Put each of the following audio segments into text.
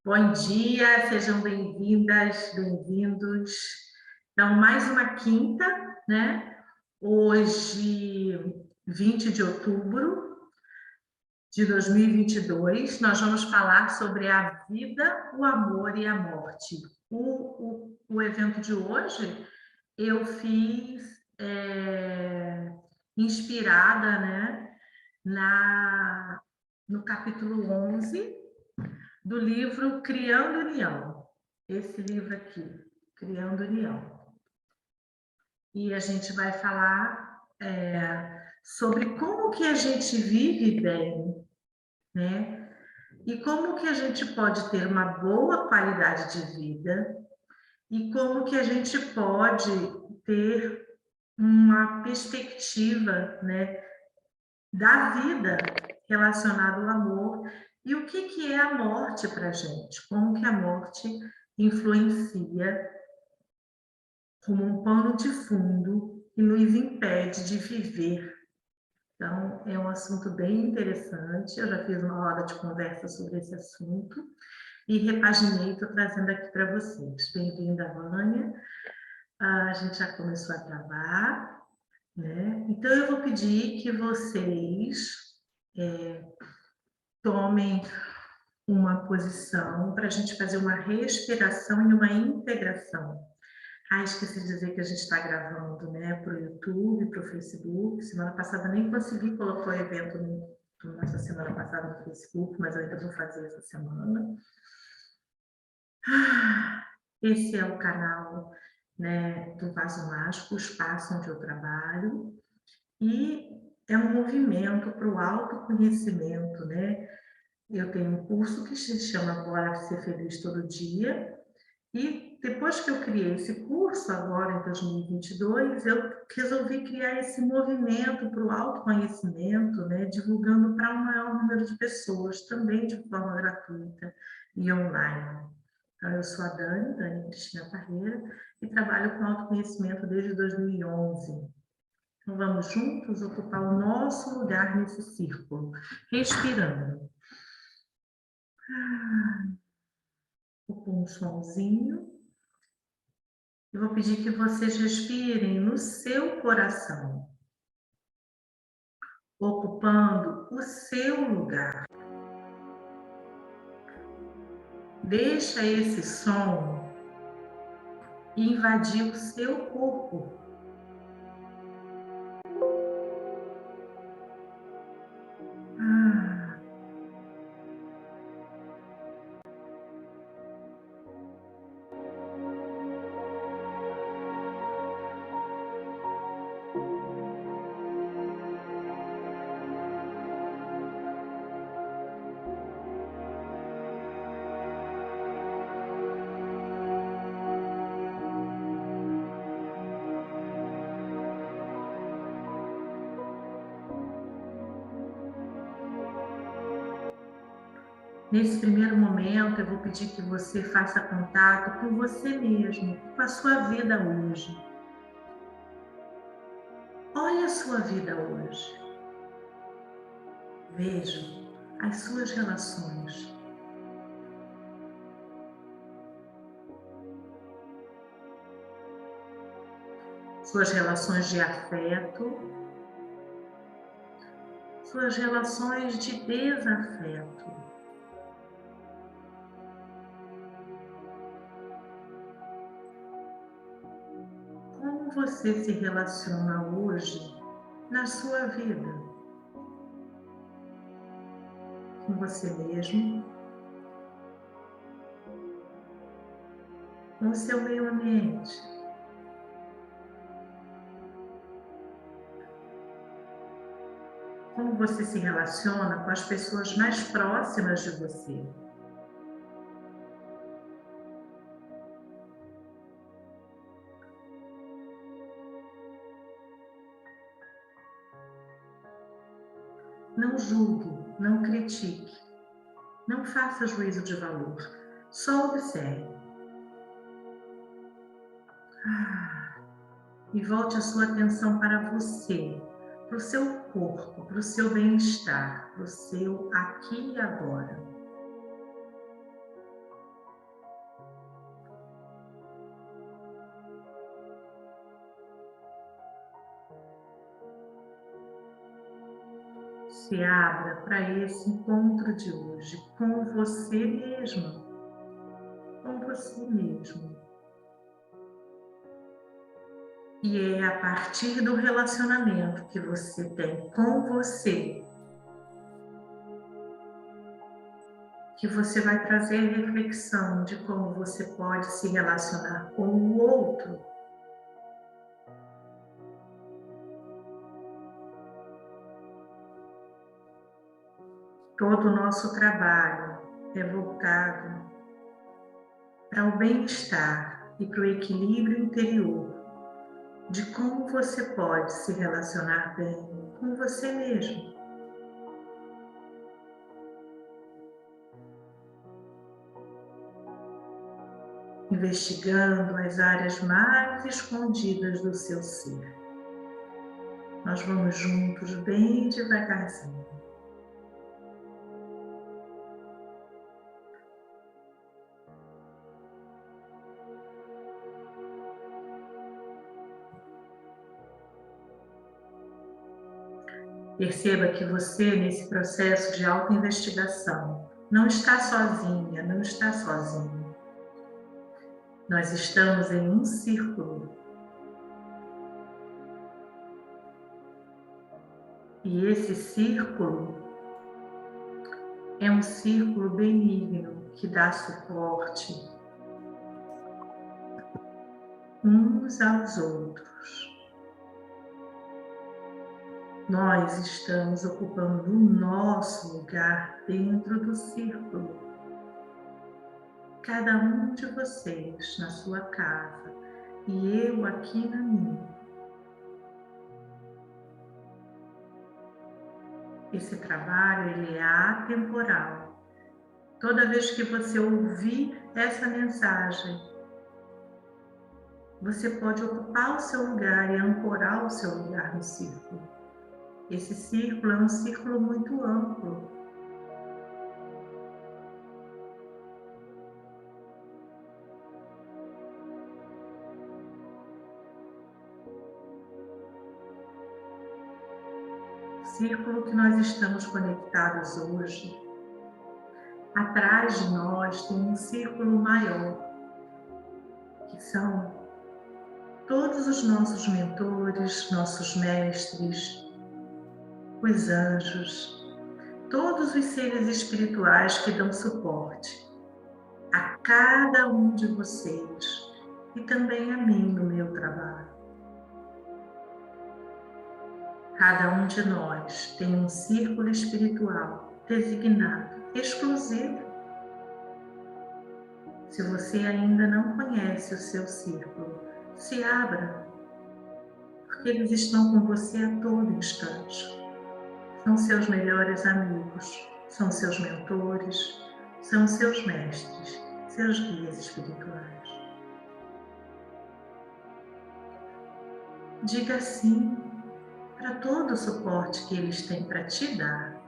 Bom dia, sejam bem-vindas, bem-vindos. Então, mais uma quinta, né? Hoje, 20 de outubro de 2022, nós vamos falar sobre a vida, o amor e a morte. O evento de hoje eu fiz inspirada, né, no capítulo 11 do livro Criando União. Esse livro aqui, Criando União. E a gente vai falar sobre como que a gente vive bem, né? E como que a gente pode ter uma boa qualidade de vida e como que a gente pode ter uma perspectiva, né, da vida relacionada ao amor e o que é a morte para a gente, como que a morte influencia como um pano de fundo que nos impede de viver. Então, é um assunto bem interessante, eu já fiz uma roda de conversa sobre esse assunto e repaginei, estou trazendo aqui para vocês. Bem-vinda, Vânia. A gente já começou a travar, né? Então, eu vou pedir que vocês tomem uma posição para a gente fazer uma respiração e uma integração. Esqueci de dizer que a gente está gravando, né, para o YouTube, para o Facebook. Semana passada nem consegui colocar o evento nossa semana passada no Facebook, mas eu ainda vou fazer essa semana. Esse é o canal, né, do Vaso Mágico, o espaço onde eu trabalho, e é um movimento para o autoconhecimento, né? Eu tenho um curso que se chama Bora Ser Feliz Todo Dia, e depois que eu criei esse curso, agora em 2022, eu resolvi criar esse movimento para o autoconhecimento, né, divulgando para um maior número de pessoas, também de forma gratuita e online. Então, eu sou a Dani Cristina Parreira, e trabalho com autoconhecimento desde 2011. Então, vamos juntos ocupar o nosso lugar nesse círculo, respirando. Um somzinho. Eu vou pedir que vocês respirem no seu coração, ocupando o seu lugar. Deixa esse som invadir o seu corpo. Nesse primeiro momento, eu vou pedir que você faça contato com você mesmo, com a sua vida hoje. Olhe a sua vida hoje. Veja as suas relações. Suas relações de afeto, suas relações de desafeto. Como você se relaciona hoje na sua vida? Com você mesmo, com o seu meio ambiente. Como você se relaciona com as pessoas mais próximas de você? Não julgue, não critique, não faça juízo de valor, só observe. E volte a sua atenção para você, para o seu corpo, para o seu bem-estar, para o seu aqui e agora. Se abra para esse encontro de hoje com você mesmo, com você mesmo. E é a partir do relacionamento que você tem com você que você vai trazer reflexão de como você pode se relacionar com o outro. Todo o nosso trabalho é voltado para o bem-estar e para o equilíbrio interior de como você pode se relacionar bem com você mesmo. Investigando as áreas mais escondidas do seu ser. Nós vamos juntos bem devagarzinho. Perceba que você, nesse processo de autoinvestigação, não está sozinha, não está sozinho. Nós estamos em um círculo. E esse círculo é um círculo benigno que dá suporte uns aos outros. Nós estamos ocupando o nosso lugar dentro do círculo. Cada um de vocês na sua casa e eu aqui na minha. Esse trabalho ele é atemporal. Toda vez que você ouvir essa mensagem, você pode ocupar o seu lugar e ancorar o seu lugar no círculo. Esse círculo é um círculo muito amplo. O círculo que nós estamos conectados hoje, atrás de nós tem um círculo maior, que são todos os nossos mentores, nossos mestres, os anjos, todos os seres espirituais que dão suporte a cada um de vocês e também a mim no meu trabalho. Cada um de nós tem um círculo espiritual designado, exclusivo. Se você ainda não conhece o seu círculo, se abra, porque eles estão com você a todo instante. São seus melhores amigos, são seus mentores, são seus mestres, seus guias espirituais. Diga sim para todo o suporte que eles têm para te dar.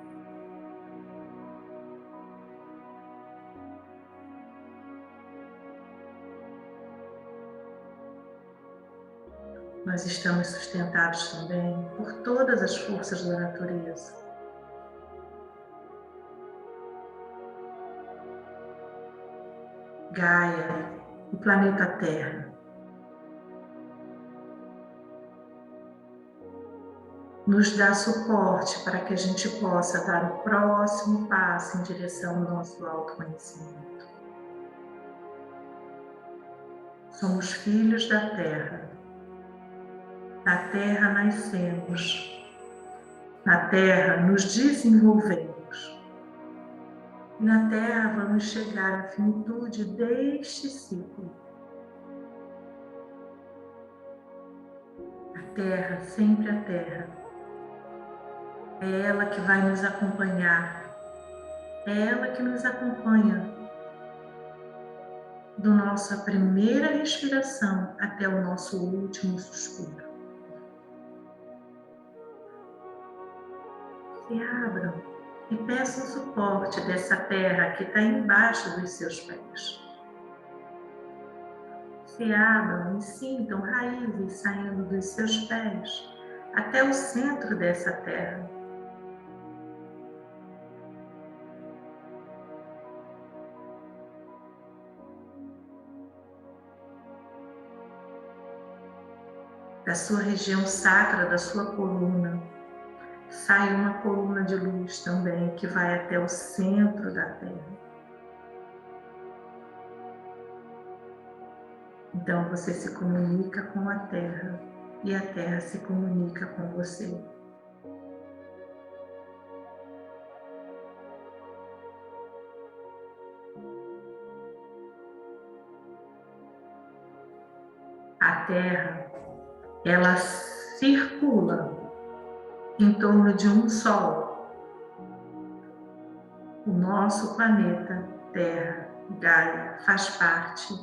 Nós estamos sustentados também por todas as forças da natureza. Gaia, o planeta Terra, nos dá suporte para que a gente possa dar o próximo passo em direção ao nosso autoconhecimento. Somos filhos da Terra. Na Terra nascemos. Na Terra nos desenvolvemos. E na Terra vamos chegar à finitude deste ciclo. A Terra, sempre a Terra. É ela que vai nos acompanhar. É ela que nos acompanha da nossa primeira respiração até o nosso último suspiro. Se abram e peçam suporte dessa terra que está embaixo dos seus pés. Se abram e sintam raízes saindo dos seus pés até o centro dessa terra. da sua região sacra, da sua coluna, sai uma coluna de luz também que vai até o centro da Terra. Então você se comunica com a Terra e a Terra se comunica com você. A Terra, ela circula em torno de um Sol. O nosso planeta Terra, Gaia, faz parte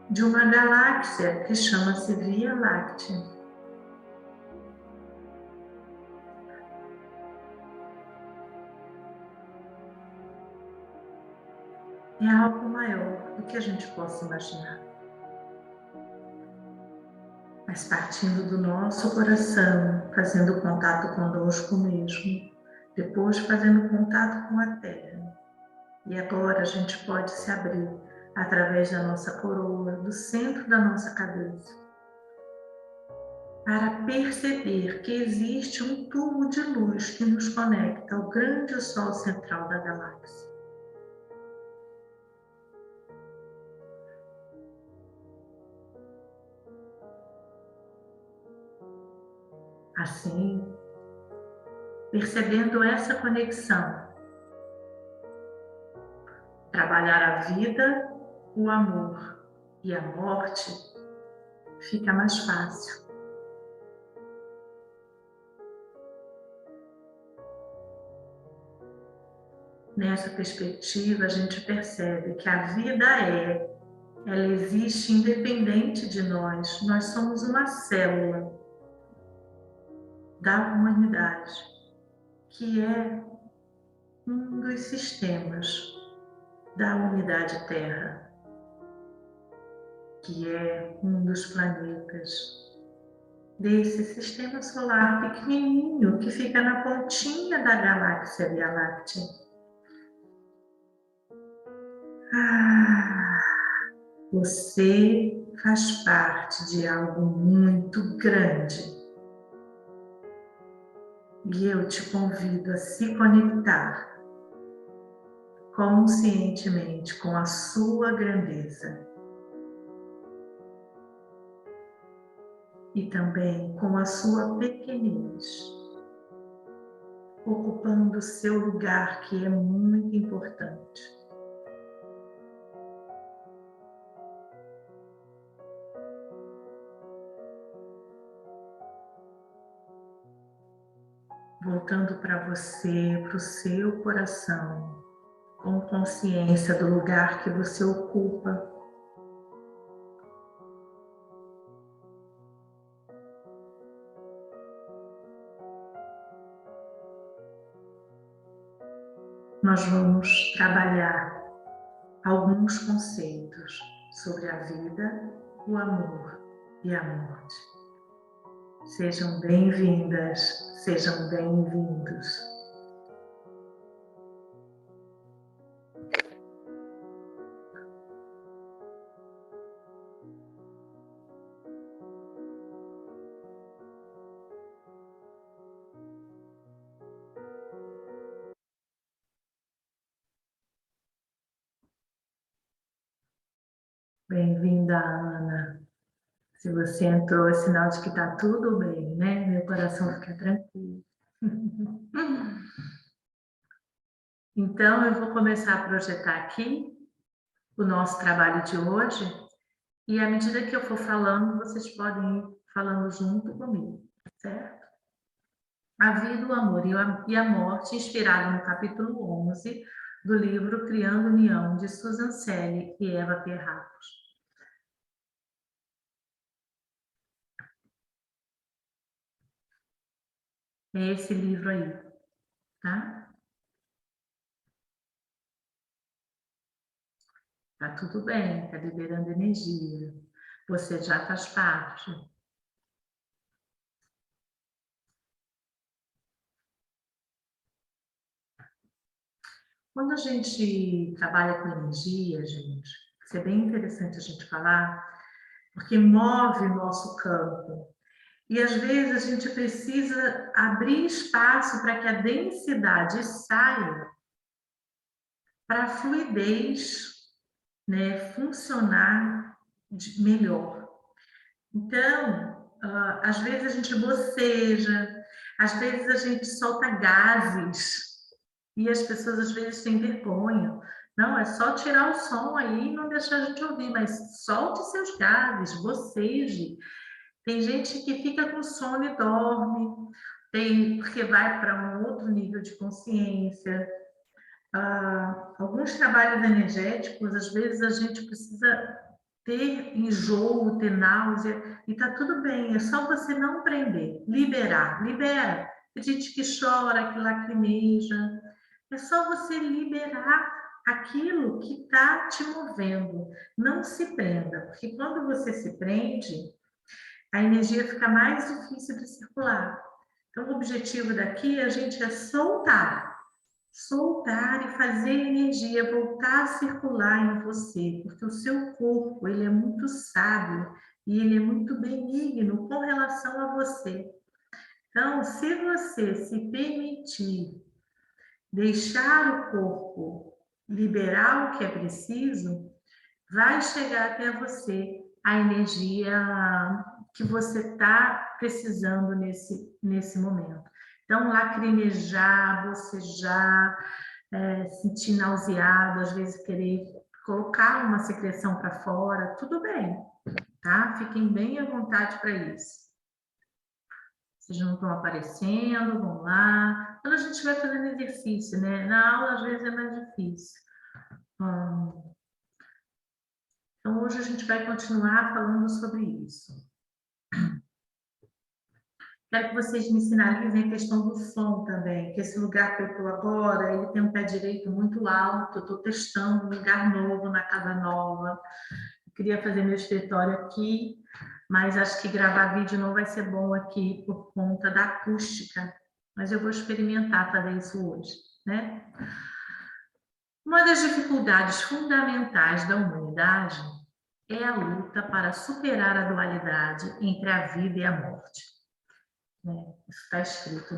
de uma galáxia que chama-se Via Láctea. É algo maior do que a gente possa imaginar. Mas partindo do nosso coração, fazendo contato conosco mesmo, depois fazendo contato com a Terra. E agora a gente pode se abrir através da nossa coroa, do centro da nossa cabeça, para perceber que existe um tubo de luz que nos conecta ao grande Sol central da galáxia. Assim, percebendo essa conexão, trabalhar a vida, o amor e a morte fica mais fácil. Nessa perspectiva, a gente percebe que a vida ela existe independente de nós. Nós somos uma célula da humanidade, que é um dos sistemas da unidade Terra, que é um dos planetas desse sistema solar pequenininho que fica na pontinha da galáxia Via Láctea. Você faz parte de algo muito grande. E eu te convido a se conectar conscientemente com a sua grandeza e também com a sua pequenez, ocupando o seu lugar, que é muito importante. Voltando para você, para o seu coração, com consciência do lugar que você ocupa. Nós vamos trabalhar alguns conceitos sobre a vida, o amor e a morte. Sejam bem-vindas, sejam bem-vindos. Bem-vinda, Ana. Se você entrou, é sinal de que está tudo bem, né? Meu coração fica tranquilo. Então, eu vou começar a projetar aqui o nosso trabalho de hoje e à medida que eu for falando, vocês podem ir falando junto comigo, certo? A vida, o amor e a morte, inspirado no capítulo 11 do livro Criando União, de Susan Shelley e Eva Pierrakos. É esse livro aí, tá? Tá tudo bem, tá liberando energia. Você já faz parte. Quando a gente trabalha com energia, gente, isso é bem interessante a gente falar, porque move o nosso campo. E às vezes a gente precisa abrir espaço para que a densidade saia, para a fluidez, né, funcionar melhor. Então, às vezes a gente boceja, às vezes a gente solta gases, e as pessoas às vezes têm vergonha. Não, é só tirar o som aí e não deixar a gente ouvir, mas solte seus gases, boceje. Tem gente que fica com sono e dorme, porque vai para um outro nível de consciência. Alguns trabalhos energéticos, às vezes a gente precisa ter enjoo, ter náusea, e tá tudo bem, é só você não prender, liberar, libera. Tem gente que chora, que lacrimeja, é só você liberar aquilo que está te movendo. Não se prenda, porque quando você se prende, a energia fica mais difícil de circular. Então, o objetivo daqui a gente é soltar e fazer a energia voltar a circular em você, porque o seu corpo, ele é muito sábio e ele é muito benigno com relação a você. Então, se você se permitir deixar o corpo liberar o que é preciso, vai chegar até você a energia que você está precisando nesse momento. Então, lacrimejar, bocejar, sentir nauseado, às vezes querer colocar uma secreção para fora, tudo bem, tá? Fiquem bem à vontade para isso. Vocês não estão aparecendo, vão lá. Quando a gente vai fazendo exercício, né? Na aula, às vezes, é mais difícil. Então, hoje a gente vai continuar falando sobre isso. Quero que vocês me sinalizem a questão do som também, que esse lugar que eu estou agora, ele tem um pé direito muito alto, eu estou testando um lugar novo, na casa nova. Eu queria fazer meu escritório aqui, mas acho que gravar vídeo não vai ser bom aqui por conta da acústica, mas eu vou experimentar fazer isso hoje, né? Uma das dificuldades fundamentais da humanidade é a luta para superar a dualidade entre a vida e a morte. Isso está escrito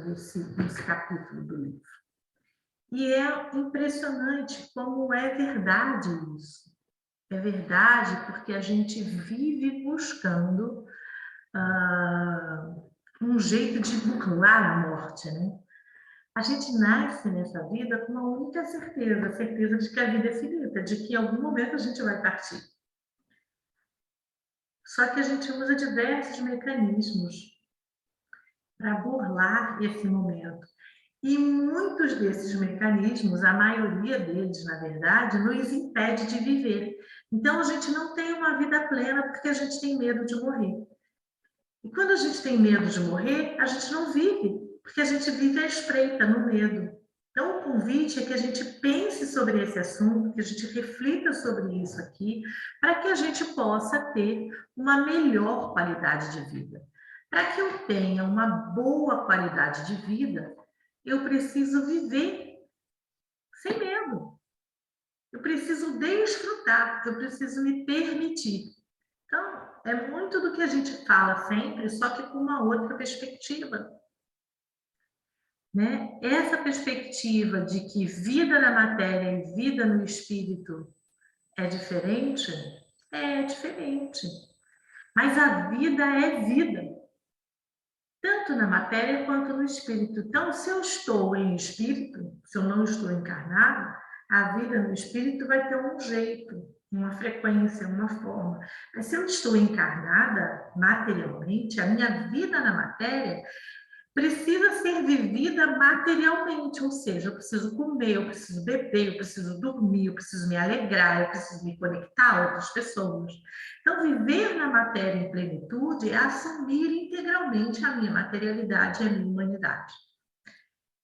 nesse capítulo do livro. E é impressionante como é verdade isso. É verdade porque a gente vive buscando um jeito de burlar a morte, né? A gente nasce nessa vida com uma única certeza, a certeza de que a vida é finita, de que em algum momento a gente vai partir. Só que a gente usa diversos mecanismos para burlar esse momento. E muitos desses mecanismos, a maioria deles, na verdade, nos impede de viver. Então, a gente não tem uma vida plena porque a gente tem medo de morrer. E quando a gente tem medo de morrer, a gente não vive, porque a gente vive à espreita, no medo. Então, o convite é que a gente pense sobre esse assunto, que a gente reflita sobre isso aqui, para que a gente possa ter uma melhor qualidade de vida. Para que eu tenha uma boa qualidade de vida, eu preciso viver sem medo. Eu preciso desfrutar, eu preciso me permitir. Então, é muito do que a gente fala sempre, só que com uma outra perspectiva. Né? Essa perspectiva de que vida na matéria e vida no espírito é diferente, mas a vida é vida, tanto na matéria quanto no espírito. Então, se eu estou em espírito, se eu não estou encarnado, a vida no espírito vai ter um jeito, uma frequência, uma forma. Mas se eu estou encarnada materialmente, a minha vida na matéria precisa ser vivida materialmente, ou seja, eu preciso comer, eu preciso beber, eu preciso dormir, eu preciso me alegrar, eu preciso me conectar a outras pessoas. Então, viver na matéria em plenitude é assumir integralmente a minha materialidade e a minha humanidade.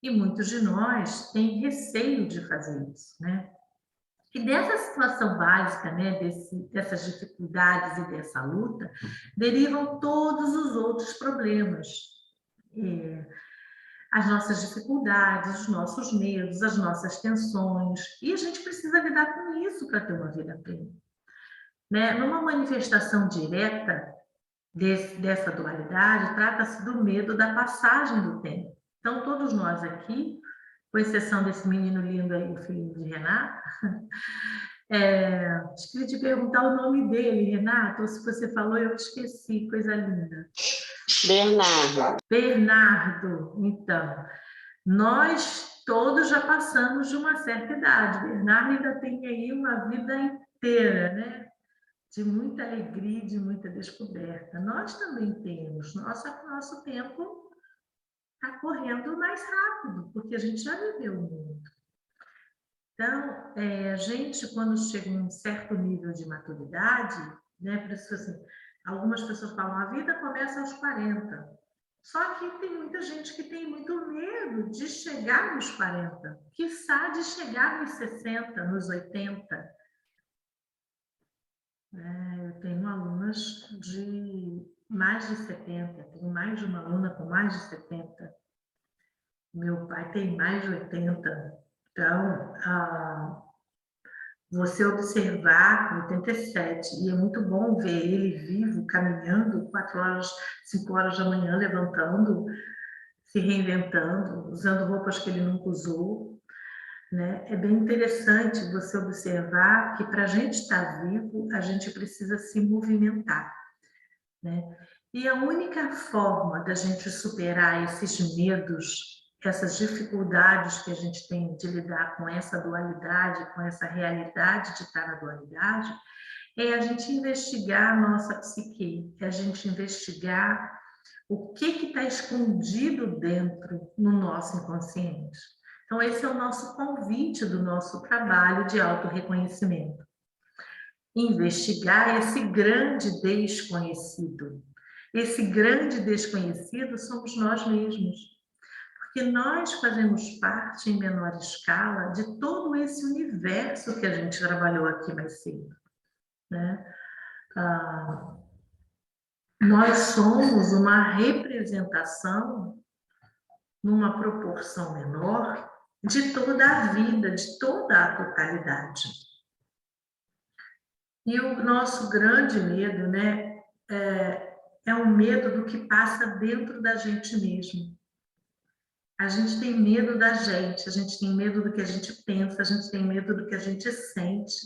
E muitos de nós têm receio de fazer isso, né? E dessa situação básica, né, dessas dificuldades e dessa luta, derivam todos os outros problemas. As nossas dificuldades, os nossos medos, as nossas tensões. E a gente precisa lidar com isso para ter uma vida plena. né? Numa manifestação direta dessa dualidade, trata-se do medo da passagem do tempo. Então, todos nós aqui, com exceção desse menino lindo aí, o filhinho de Renata, esqueci de perguntar o nome dele, Renato, ou se você falou, eu esqueci, coisa linda. Bernardo. Bernardo, então, nós todos já passamos de uma certa idade. Bernardo ainda tem aí uma vida inteira, né? De muita alegria, de muita descoberta. Nós também temos. Nosso tempo está correndo mais rápido, porque a gente já viveu muito. Então, a gente, quando chega em um certo nível de maturidade, né, por isso assim, algumas pessoas falam, a vida começa aos 40. Só que tem muita gente que tem muito medo de chegar nos 40, quiçá de chegar nos 60, nos 80. Eu tenho alunas de mais de 70, tenho mais de uma aluna com mais de 70. Meu pai tem mais de 80. Então, você observar 87, e é muito bom ver ele vivo, caminhando 4 horas, 5 horas da manhã, levantando, se reinventando, usando roupas que ele nunca usou, né? É bem interessante você observar que para a gente estar vivo, a gente precisa se movimentar, né? E a única forma da gente superar esses medos, essas dificuldades que a gente tem de lidar com essa dualidade, com essa realidade de estar na dualidade, é a gente investigar a nossa psique, é a gente investigar o que está escondido dentro no nosso inconsciente. Então, esse é o nosso convite do nosso trabalho de autorreconhecimento. Investigar esse grande desconhecido. Esse grande desconhecido somos nós mesmos, porque nós fazemos parte, em menor escala, de todo esse universo que a gente trabalhou aqui mais cedo, né? Nós somos uma representação, numa proporção menor, de toda a vida, de toda a totalidade. E o nosso grande medo, né, é o medo do que passa dentro da gente mesmo. A gente tem medo da gente, a gente tem medo do que a gente pensa, a gente tem medo do que a gente sente.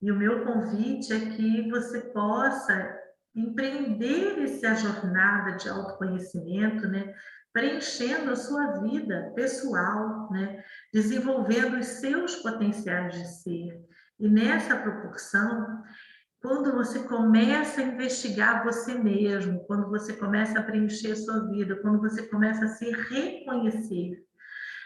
E o meu convite é que você possa empreender essa jornada de autoconhecimento, né, preenchendo a sua vida pessoal, né, desenvolvendo os seus potenciais de ser. E nessa proporção, quando você começa a investigar você mesmo, quando você começa a preencher a sua vida, quando você começa a se reconhecer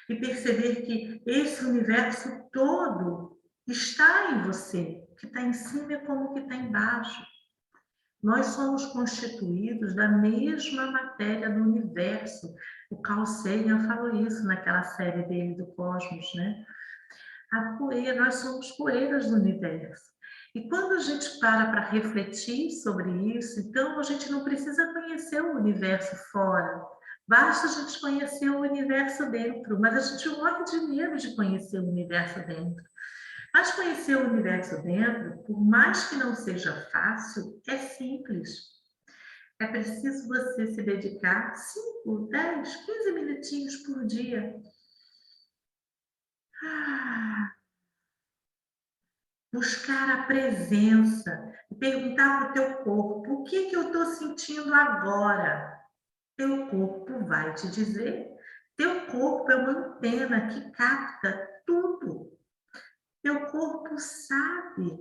e perceber que esse universo todo está em você, que está em cima como que está embaixo. Nós somos constituídos da mesma matéria do universo. O Carl Sagan falou isso naquela série dele do Cosmos, né? A poeira, nós somos poeiras do universo. E quando a gente para refletir sobre isso, então a gente não precisa conhecer o universo fora, basta a gente conhecer o universo dentro, mas a gente morre de medo de conhecer o universo dentro. Mas conhecer o universo dentro, por mais que não seja fácil, é simples. É preciso você se dedicar 5, 10, 15 minutinhos por dia. Buscar a presença, perguntar para o teu corpo, o que eu estou sentindo agora? Teu corpo vai te dizer. Teu corpo é uma antena que capta tudo. Teu corpo sabe.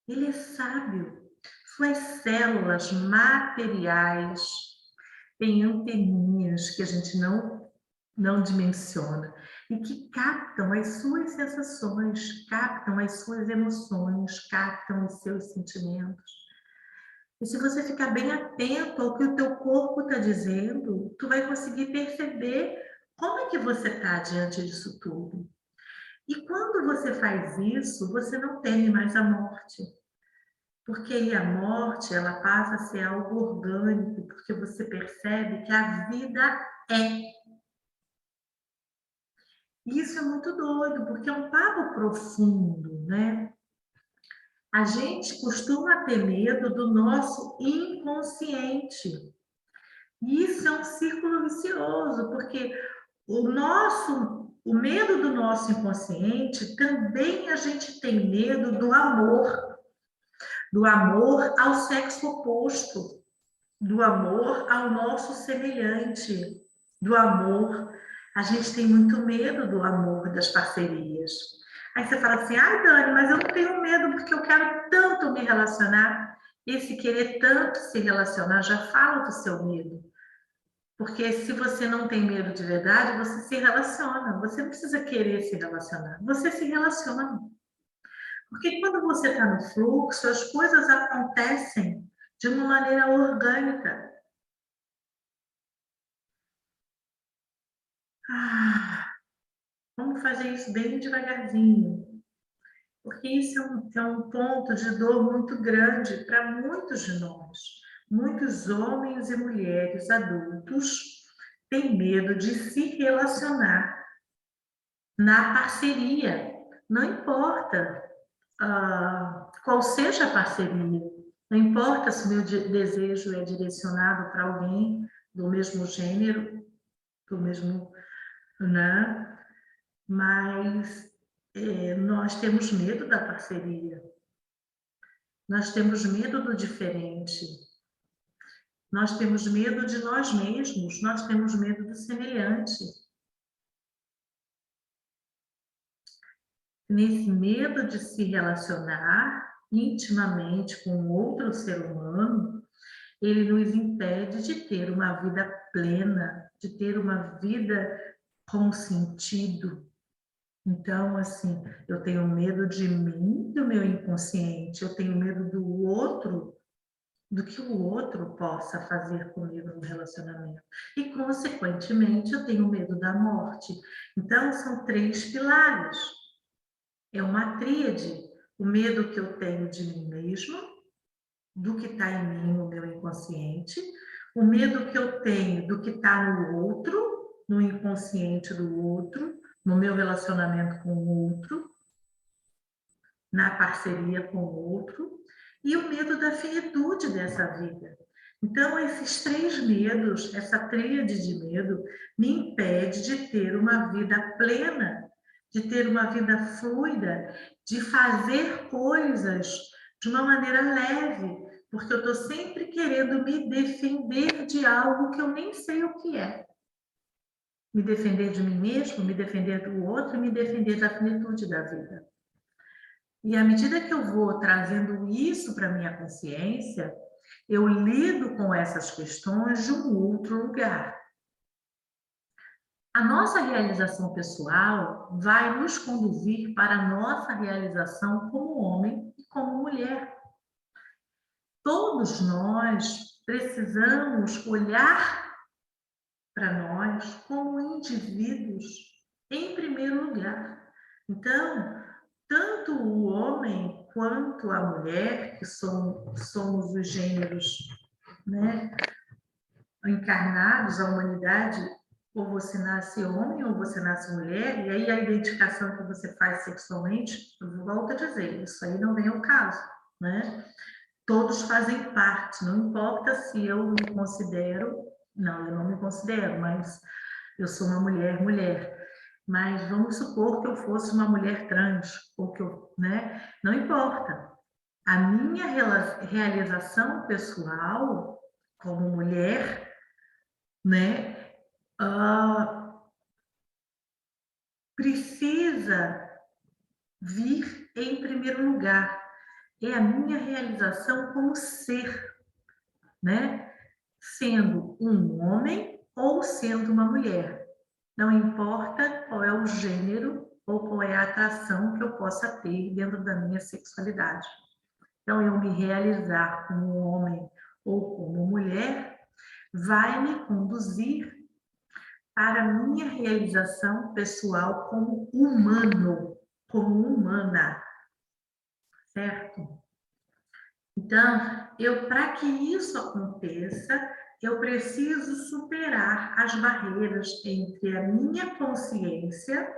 Ele é sábio. Suas células materiais têm anteninhas que a gente não dimensiona e que captam as suas sensações, captam as suas emoções, captam os seus sentimentos. E se você ficar bem atento ao que o teu corpo está dizendo, tu vai conseguir perceber como é que você está diante disso tudo. E quando você faz isso, você não teme mais a morte. Porque aí a morte, ela passa a ser algo orgânico, porque você percebe que a vida é. E isso é muito doido, porque é um papo profundo, né? A gente costuma ter medo do nosso inconsciente. E isso é um círculo vicioso, porque o medo do nosso inconsciente, também a gente tem medo do amor ao sexo oposto, do amor ao nosso semelhante, do amor. A gente tem muito medo do amor, das parcerias. Aí você fala assim, ai, Dani, mas eu não tenho medo porque eu quero tanto me relacionar. Esse querer tanto se relacionar já fala do seu medo. Porque se você não tem medo de verdade, você se relaciona. Você não precisa querer se relacionar. Você se relaciona. Porque quando você está no fluxo, as coisas acontecem de uma maneira orgânica. Vamos fazer isso bem devagarzinho. Porque isso é um ponto de dor muito grande para muitos de nós. Muitos homens e mulheres adultos têm medo de se relacionar na parceria. Não importa qual seja a parceria, não importa se o meu desejo é direcionado para alguém do mesmo gênero, do mesmo, né? Mas nós temos medo da parceria, nós temos medo do diferente, nós temos medo de nós mesmos, nós temos medo do semelhante. Nesse medo de se relacionar intimamente com outro ser humano, ele nos impede de ter uma vida plena, de ter uma vida com sentido. Então, assim, eu tenho medo de mim, do meu inconsciente, eu tenho medo do outro, do que o outro possa fazer comigo no relacionamento. E, consequentemente, eu tenho medo da morte. Então, são 3 pilares. É uma tríade. O medo que eu tenho de mim mesma, do que está em mim, no meu inconsciente, o medo que eu tenho do que está no outro, no inconsciente do outro, no meu relacionamento com o outro, na parceria com o outro, e o medo da finitude dessa vida. Então, esses 3 medos, essa tríade de medo, me impede de ter uma vida plena, de ter uma vida fluida, de fazer coisas de uma maneira leve, porque eu estou sempre querendo me defender de algo que eu nem sei o que é. Me defender de mim mesmo, me defender do outro e me defender da finitude da vida. E à medida que eu vou trazendo isso para a minha consciência, eu lido com essas questões de um outro lugar. A nossa realização pessoal vai nos conduzir para a nossa realização como homem e como mulher. Todos nós precisamos olhar para nós como indivíduos em primeiro lugar. Então, tanto o homem quanto a mulher, que somos os gêneros, né, encarnados, a humanidade, ou você nasce homem ou você nasce mulher, e aí a identificação que você faz sexualmente, eu volto a dizer, isso aí não vem ao caso, né? Todos fazem parte, não importa se eu me considero, não, eu não me considero, mas eu sou uma mulher. Mas vamos supor que eu fosse uma mulher trans, ou que eu, né? Não importa. A minha realização pessoal como mulher, né? Precisa vir em primeiro lugar. É a minha realização como ser, né? Sendo um homem ou sendo uma mulher. Não importa qual é o gênero ou qual é a atração que eu possa ter dentro da minha sexualidade. Então, eu me realizar como homem ou como mulher vai me conduzir para a minha realização pessoal como humano, como humana, certo? Então, para que isso aconteça, eu preciso superar as barreiras entre a minha consciência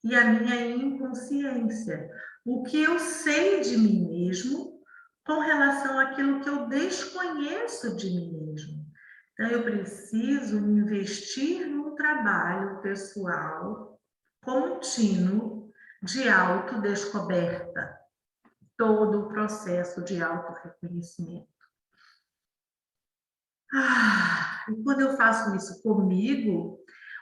e a minha inconsciência. O que eu sei de mim mesmo com relação àquilo que eu desconheço de mim mesmo. Então, eu preciso investir num trabalho pessoal contínuo de autodescoberta, todo o processo de autorreconhecimento. E quando eu faço isso comigo,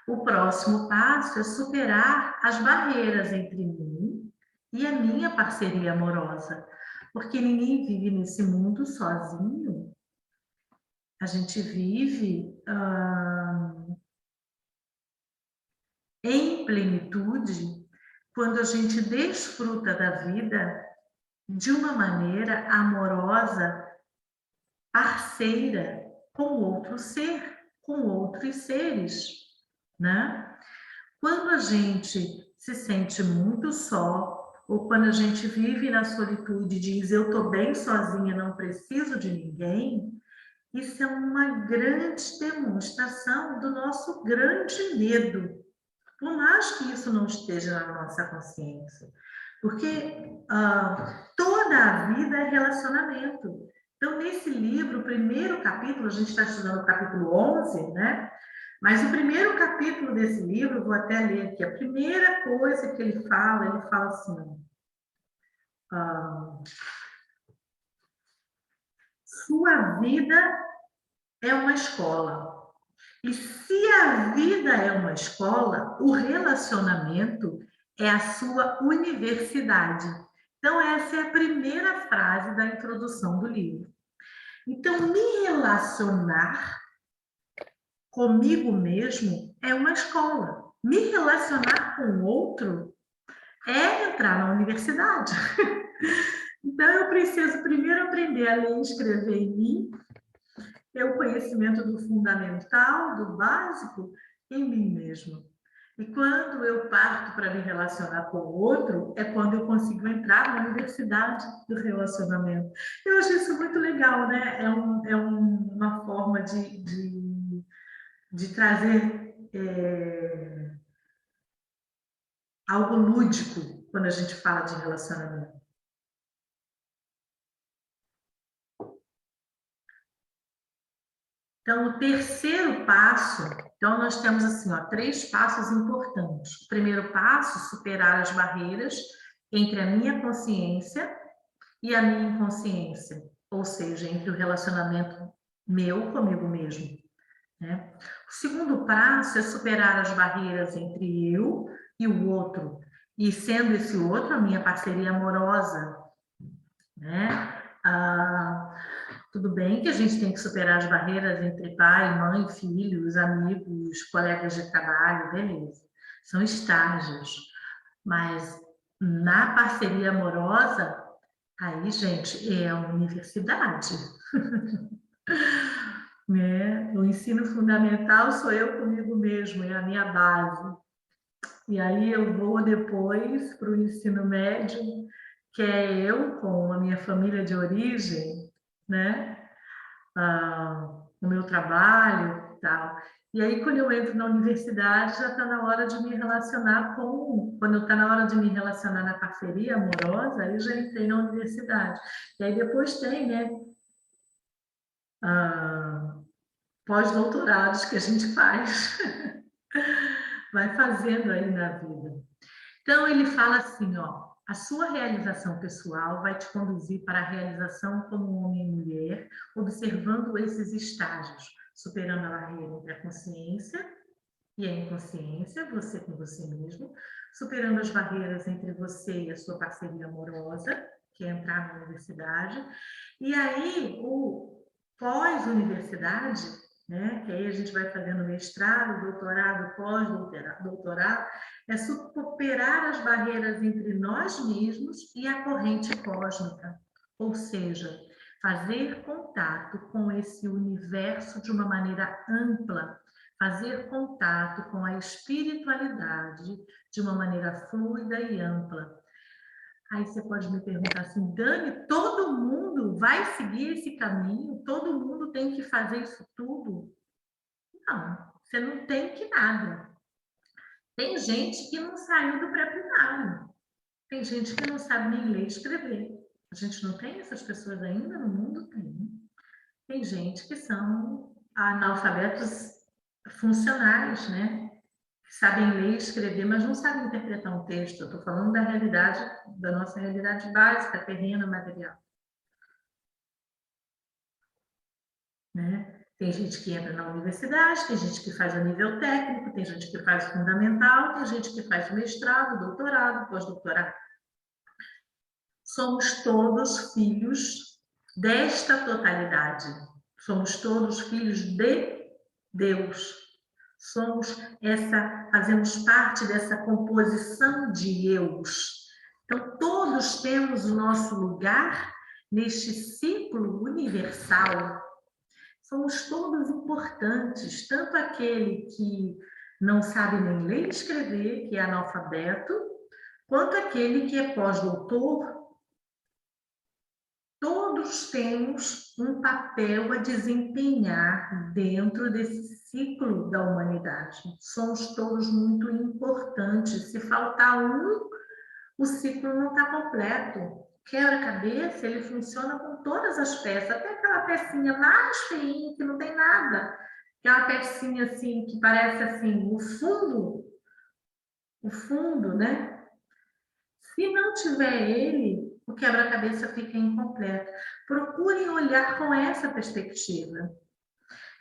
o próximo passo é superar as barreiras entre mim e a minha parceria amorosa, porque ninguém vive nesse mundo sozinho. A gente vive em plenitude quando a gente desfruta da vida de uma maneira amorosa, parceira com outro ser, com outros seres, né? Quando a gente se sente muito só, ou quando a gente vive na solitude e diz eu estou bem sozinha, não preciso de ninguém, isso é uma grande demonstração do nosso grande medo. Por mais que isso não esteja na nossa consciência. Porque toda a vida é relacionamento. Então, nesse livro, o primeiro capítulo, a gente está estudando o capítulo 11, né? Mas o primeiro capítulo desse livro, vou até ler aqui, a primeira coisa que ele fala assim, sua vida é uma escola. E se a vida é uma escola, o relacionamento é a sua universidade. Então, essa é a primeira frase da introdução do livro. Então, me relacionar comigo mesmo é uma escola. Me relacionar com o outro é entrar na universidade. Então, eu preciso primeiro aprender a ler e escrever em mim, ter o conhecimento do fundamental, do básico, em mim mesmo. E quando eu parto para me relacionar com o outro, é quando eu consigo entrar na universidade do relacionamento. Eu acho isso muito legal, né? É uma forma de trazer algo lúdico quando a gente fala de relacionamento. Então, o terceiro passo, então nós temos assim, 3 passos importantes. O primeiro passo, superar as barreiras entre a minha consciência e a minha inconsciência, ou seja, entre o relacionamento meu comigo mesmo, né? O segundo passo é superar as barreiras entre eu e o outro, e sendo esse outro a minha parceria amorosa, né? Tudo bem que a gente tem que superar as barreiras entre pai, mãe, filhos, amigos, colegas de trabalho, beleza. São estágios. Mas na parceria amorosa, aí, gente, é a universidade. Né? O ensino fundamental sou eu comigo mesmo, é a minha base. E aí eu vou depois para o ensino médio, que é eu com a minha família de origem, né? No meu trabalho e tal. E aí, quando eu entro na universidade, já está na hora de me relacionar com... Quando está na hora de me relacionar na parceria amorosa, aí já entrei na universidade. E aí depois tem, né? Pós-doutorados que a gente faz. Vai fazendo aí na vida. Então, ele fala assim, a sua realização pessoal vai te conduzir para a realização como homem e mulher, observando esses estágios, superando a barreira entre a consciência e a inconsciência, você com você mesmo, superando as barreiras entre você e a sua parceria amorosa, que é entrar na universidade, e aí o pós-universidade, né, que aí a gente vai fazendo mestrado, doutorado, pós-doutorado, é superar as barreiras entre nós mesmos e a corrente cósmica, ou seja, fazer contato com esse universo de uma maneira ampla, fazer contato com a espiritualidade de uma maneira fluida e ampla. Aí você pode me perguntar assim, Dani, todo mundo vai seguir esse caminho? Todo mundo tem que fazer isso tudo? Não, você não tem que nada. Tem gente que não saiu do pré-primário. Tem gente que não sabe nem ler e escrever. A gente não tem essas pessoas ainda no mundo? Tem. Tem gente que são analfabetos funcionais, né? Que sabem ler e escrever, mas não sabem interpretar um texto. Eu estou falando da realidade, da nossa realidade básica, terrena, material. Né? Tem gente que entra na universidade, tem gente que faz o nível técnico, tem gente que faz o fundamental, tem gente que faz o mestrado, doutorado, pós-doutorado. Somos todos filhos desta totalidade. Somos todos filhos de Deus. Fazemos parte dessa composição de eus. Então, todos temos o nosso lugar neste ciclo universal. Somos todos importantes, tanto aquele que não sabe nem ler e escrever, que é analfabeto, quanto aquele que é pós-doutor. Todos temos um papel a desempenhar dentro desse ciclo da humanidade. Somos todos muito importantes. Se faltar um, o ciclo não está completo. Quebra-cabeça, ele funciona com todas as peças, até aquela pecinha mais feinha, que não tem nada. Aquela pecinha assim, que parece assim, o fundo, né? Se não tiver ele, o quebra-cabeça fica incompleto. Procurem olhar com essa perspectiva.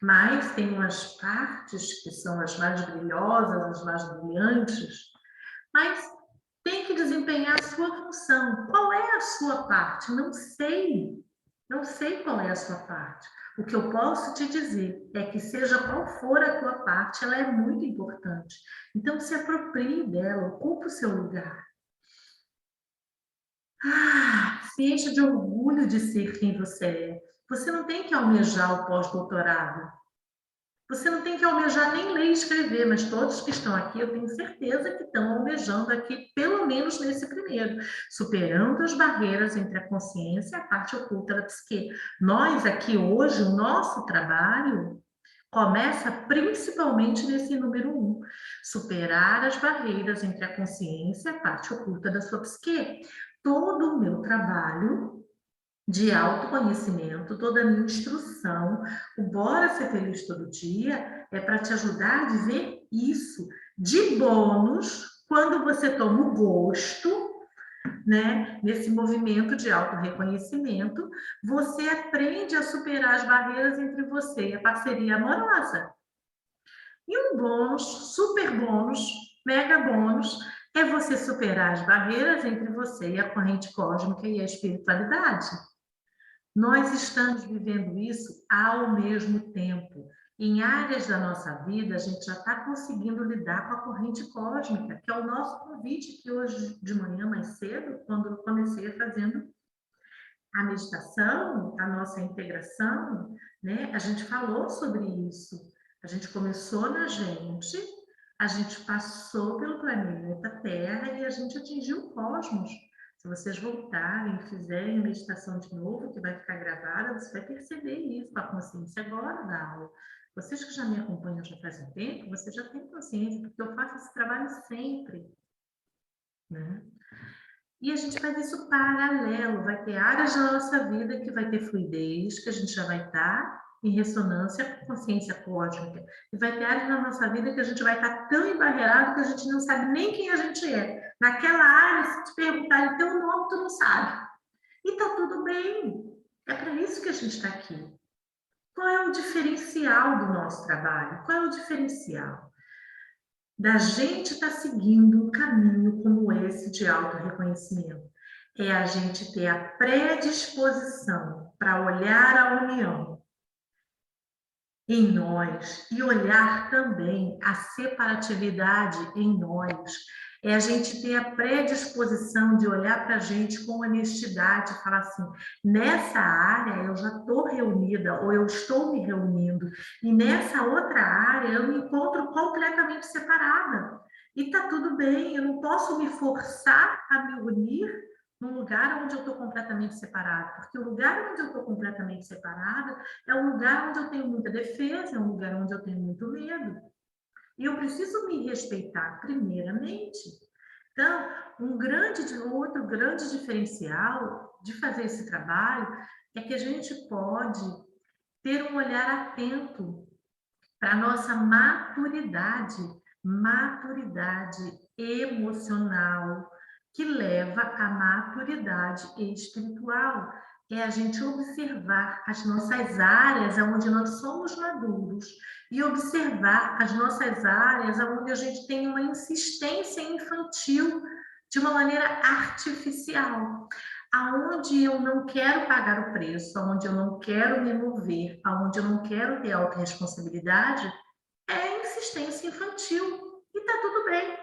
Mas tem umas partes que são as mais brilhosas, as mais brilhantes, mas tem que desempenhar a sua função. Qual é a sua parte? Não sei. Não sei qual é a sua parte. O que eu posso te dizer é que, seja qual for a tua parte, ela é muito importante. Então, se aproprie dela, ocupe o seu lugar. Se encha de orgulho de ser quem você é. Você não tem que almejar o pós-doutorado. Você não tem que almejar nem ler e escrever, mas todos que estão aqui, eu tenho certeza que estão almejando aqui, pelo menos nesse primeiro, superando as barreiras entre a consciência e a parte oculta da psique. Nós aqui hoje, o nosso trabalho começa principalmente nesse número 1, superar as barreiras entre a consciência e a parte oculta da sua psique. Todo o meu trabalho de autoconhecimento, toda a minha instrução, o Bora Ser Feliz Todo Dia, é para te ajudar a viver isso. De bônus, quando você toma o gosto, né, nesse movimento de autorreconhecimento, você aprende a superar as barreiras entre você e a parceria amorosa. E um bônus, super bônus, mega bônus, é você superar as barreiras entre você e a corrente cósmica e a espiritualidade. Nós estamos vivendo isso ao mesmo tempo. Em áreas da nossa vida, a gente já está conseguindo lidar com a corrente cósmica, que é o nosso convite aqui hoje de manhã, mais cedo, quando eu comecei fazendo a meditação, a nossa integração, né? A gente falou sobre isso. A gente começou na gente, a gente passou pelo planeta Terra e a gente atingiu o cosmos. Se vocês voltarem e fizerem a meditação de novo, que vai ficar gravada, você vai perceber isso com a consciência agora da aula. Vocês que já me acompanham já faz um tempo, vocês já têm consciência, porque eu faço esse trabalho sempre, né? E a gente faz isso paralelo, vai ter áreas da nossa vida que vai ter fluidez, que a gente já vai estar em ressonância com consciência cósmica. E vai ter áreas da nossa vida que a gente vai estar tão embarreirado que a gente não sabe nem quem a gente é. Naquela área, se te perguntarem teu nome, tu não sabe. E tá tudo bem. É para isso que a gente está aqui. Qual é o diferencial do nosso trabalho? Qual é o diferencial da gente estar seguindo um caminho como esse de autorreconhecimento? É a gente ter a predisposição para olhar a união em nós e olhar também a separatividade em nós. É a gente ter a predisposição de olhar para a gente com honestidade e falar assim, nessa área eu já estou reunida ou eu estou me reunindo e nessa outra área eu me encontro completamente separada. E está tudo bem, eu não posso me forçar a me unir num lugar onde eu estou completamente separada, porque o lugar onde eu estou completamente separada é um lugar onde eu tenho muita defesa, é um lugar onde eu tenho muito medo. E eu preciso me respeitar primeiramente. Então, outro grande diferencial de fazer esse trabalho é que a gente pode ter um olhar atento para a nossa maturidade emocional, que leva à maturidade espiritual. É a gente observar as nossas áreas onde nós somos maduros e observar as nossas áreas onde a gente tem uma insistência infantil de uma maneira artificial, aonde eu não quero pagar o preço, aonde eu não quero me mover, aonde eu não quero ter autorresponsabilidade, é insistência infantil. E tá tudo bem.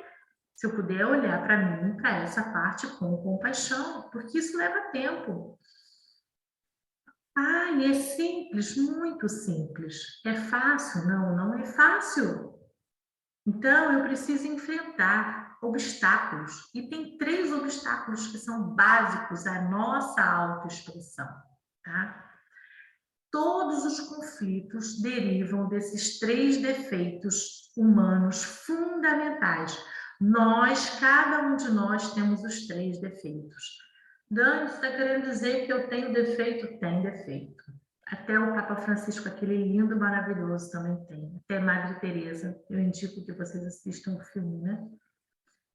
Se eu puder olhar para mim, para essa parte com compaixão, porque isso leva tempo. Ah, e é simples, muito simples. É fácil? Não, não é fácil. Então, eu preciso enfrentar obstáculos. E tem 3 obstáculos que são básicos à nossa autoexpressão, tá? Todos os conflitos derivam desses 3 defeitos humanos fundamentais. Cada um de nós temos os 3 defeitos. Dani, você está querendo dizer que eu tenho defeito? Tem defeito. Até o Papa Francisco, aquele lindo, maravilhoso, também tem. Até Madre Teresa. Eu indico que vocês assistam o filme, né?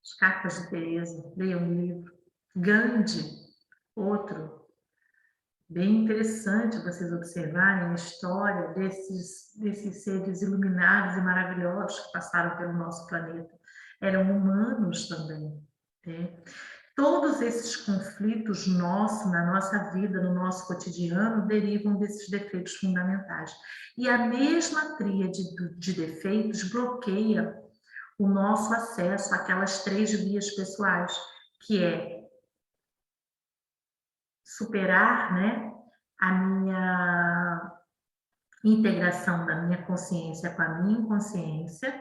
As Cartas de Teresa. Leiam o livro. Gandhi, outro. Bem interessante vocês observarem a história desses seres iluminados e maravilhosos que passaram pelo nosso planeta. Eram humanos também, né? Todos esses conflitos nossos, na nossa vida, no nosso cotidiano, derivam desses defeitos fundamentais. E a mesma tríade de defeitos bloqueia o nosso acesso àquelas 3 vias pessoais, que é superar, né, a minha integração da minha consciência com a minha inconsciência,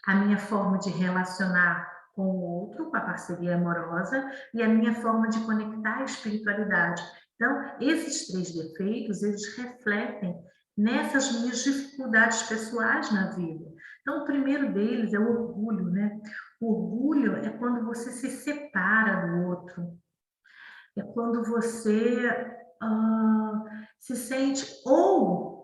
a minha forma de relacionar com o outro, com a parceria amorosa, e a minha forma de conectar a espiritualidade. Então, esses 3 defeitos, eles refletem nessas minhas dificuldades pessoais na vida. Então, o primeiro deles é o orgulho, né? O orgulho é quando você se separa do outro. É quando você se sente ou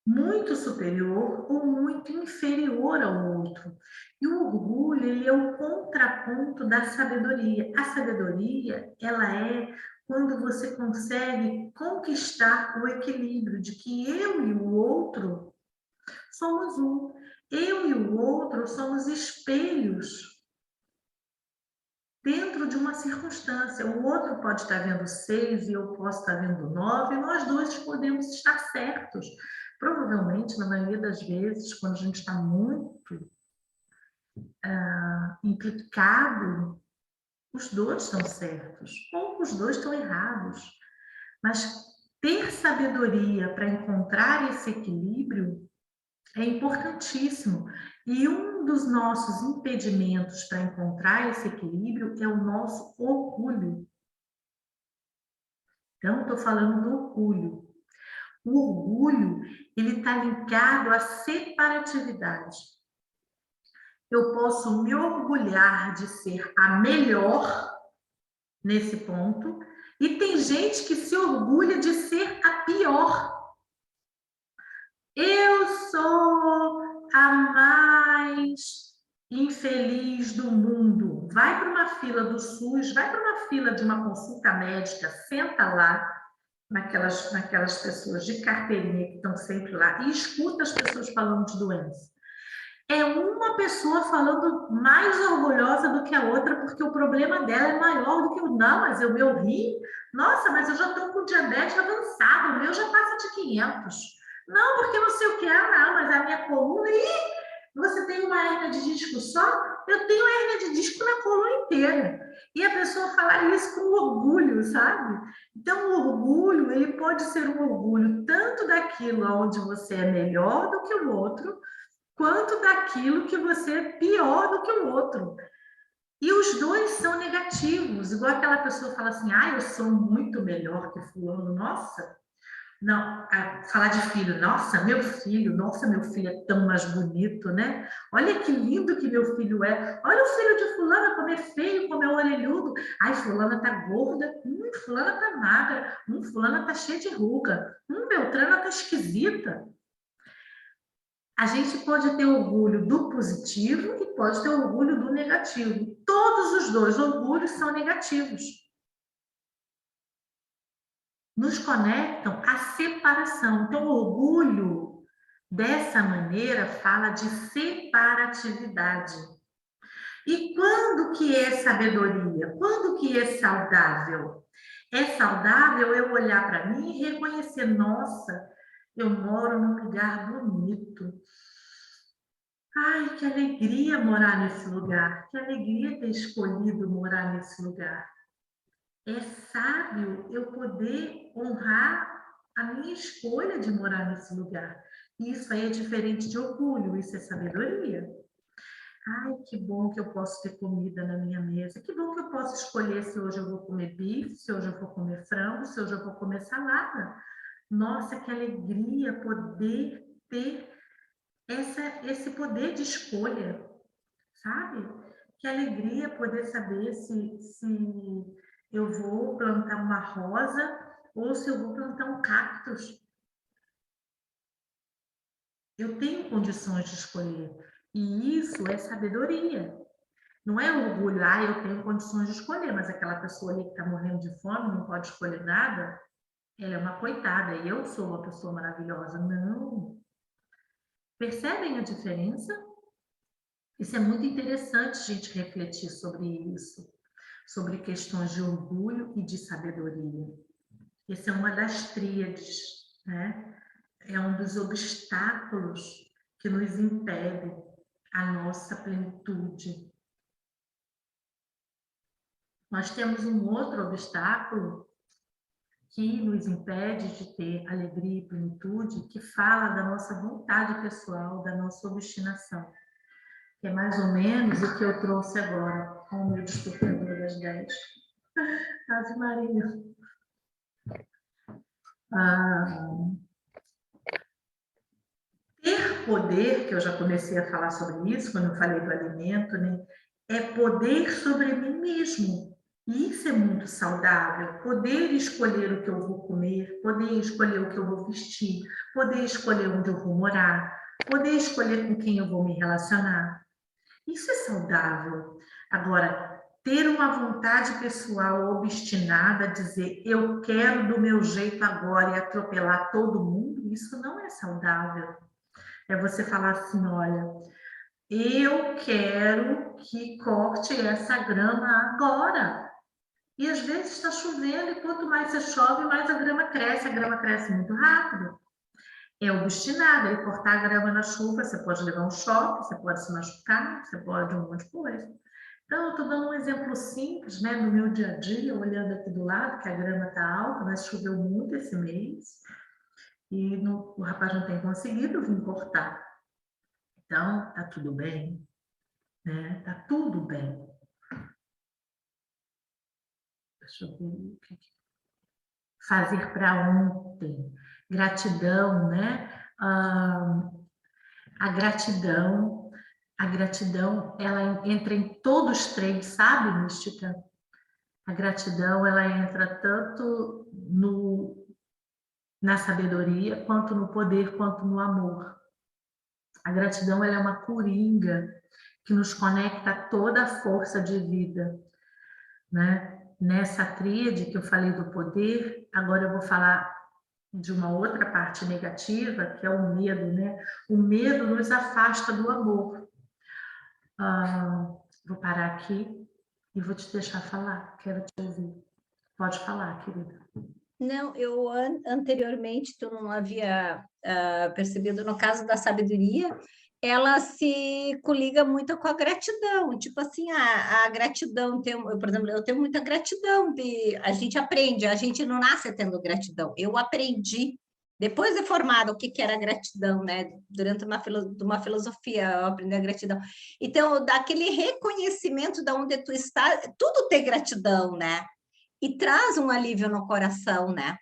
muito superior ou muito inferior ao outro. E o orgulho, ele é o contraponto da sabedoria. A sabedoria, ela é quando você consegue conquistar o equilíbrio de que eu e o outro somos um. Eu e o outro somos espelhos dentro de uma circunstância. O outro pode estar vendo 6 e eu posso estar vendo 9, e nós dois podemos estar certos. Provavelmente, na maioria das vezes, quando a gente está muito implicado, os 2 estão certos, ou os 2 estão errados. Mas ter sabedoria para encontrar esse equilíbrio é importantíssimo. E um dos nossos impedimentos para encontrar esse equilíbrio é o nosso orgulho. Então, estou falando do orgulho. O orgulho, ele está ligado à separatividade. Eu posso me orgulhar de ser a melhor nesse ponto, e tem gente que se orgulha de ser a pior. Eu sou a mais infeliz do mundo. Vai para uma fila do SUS, vai para uma fila de uma consulta médica, senta lá naquelas pessoas de carteirinha que estão sempre lá e escuta as pessoas falando de doença. É uma pessoa falando mais orgulhosa do que a outra, porque o problema dela é maior do que o não, mas o meu rim, nossa, mas eu já estou com diabetes avançado, o meu já passa de 500. Não, porque não sei o que, não, mas a minha coluna, você tem uma hérnia de disco só? Eu tenho hérnia de disco na coluna inteira. E a pessoa falar isso com orgulho, sabe? Então, o orgulho, ele pode ser um orgulho tanto daquilo onde você é melhor do que o outro, quanto daquilo que você é pior do que o outro. E os 2 são negativos, igual aquela pessoa fala assim, eu sou muito melhor que fulano. Nossa, Não, falar de filho, nossa, meu filho é tão mais bonito, né? Olha que lindo que meu filho é. Olha o filho de fulana como é feio, como é orelhudo. Ai, fulana tá gorda, fulana tá magra, fulana tá cheia de ruga, Beltrana tá esquisita. A gente pode ter orgulho do positivo e pode ter orgulho do negativo. Todos os dois orgulhos são negativos. Nos conectam à separação. Então, o orgulho, dessa maneira, fala de separatividade. E quando que é sabedoria? Quando que é saudável? É saudável eu olhar para mim e reconhecer, nossa, eu moro num lugar bonito. Ai, que alegria morar nesse lugar. Que alegria ter escolhido morar nesse lugar. É sábio eu poder honrar a minha escolha de morar nesse lugar. Isso aí é diferente de orgulho, isso é sabedoria. Ai, que bom que eu posso ter comida na minha mesa. Que bom que eu posso escolher se hoje eu vou comer bife, se hoje eu vou comer frango, se hoje eu vou comer salada. Nossa, que alegria poder ter esse poder de escolha, sabe? Que alegria poder saber se eu vou plantar uma rosa ou se eu vou plantar um cactus. Eu tenho condições de escolher. E isso é sabedoria. Não é orgulho, eu tenho condições de escolher, mas aquela pessoa ali que está morrendo de fome não pode escolher nada, ela é uma coitada e eu sou uma pessoa maravilhosa. Não. Percebem a diferença? Isso é muito interessante a gente refletir sobre isso, sobre questões de orgulho e de sabedoria. Essa é uma das tríades, né? É um dos obstáculos que nos impede a nossa plenitude. Nós temos um outro obstáculo que nos impede de ter alegria e plenitude, que fala da nossa vontade pessoal, da nossa obstinação, que é mais ou menos o que eu trouxe agora com o meu despertador das 10. Ave Maria. Ter poder, que eu já comecei a falar sobre isso quando eu falei do alimento, né? É poder sobre mim mesmo. E isso é muito saudável. Poder escolher o que eu vou comer, poder escolher o que eu vou vestir, poder escolher onde eu vou morar, poder escolher com quem eu vou me relacionar. Isso é saudável. Agora, ter uma vontade pessoal obstinada, dizer eu quero do meu jeito agora e atropelar todo mundo, isso não é saudável. É você falar assim, olha, eu quero que corte essa grama agora. E às vezes está chovendo e quanto mais você chove, mais a grama cresce muito rápido. É obstinado, aí cortar a grama na chuva, você pode levar um choque, você pode se machucar, você pode um monte de coisa. Então, eu estou dando um exemplo simples, né, do meu dia a dia, olhando aqui do lado, que a grama está alta, mas choveu muito esse mês, e o rapaz não tem conseguido vir cortar. Então, tá tudo bem, né? Tá tudo bem. Deixa eu ver o que fazer para ontem. Gratidão, né? A gratidão, ela entra em todos os três, sabe, Mística? A gratidão, ela entra tanto na sabedoria, quanto no poder, quanto no amor. A gratidão, ela é uma coringa que nos conecta a toda a força de vida, né? Nessa tríade que eu falei do poder, agora eu vou falar de uma outra parte negativa, que é o medo, né? O medo nos afasta do amor. Vou parar aqui e vou te deixar falar, quero te ouvir. Pode falar, querida. Não, eu anteriormente tu não havia percebido, no caso da sabedoria, ela se coliga muito com a gratidão, tipo assim, a gratidão, por exemplo, eu tenho muita gratidão, a gente aprende, a gente não nasce tendo gratidão, eu aprendi, depois de formada, o que era gratidão, né, durante uma filosofia, eu aprendi a gratidão, então, daquele reconhecimento de onde tu está, tudo tem gratidão, né, e traz um alívio no coração, né?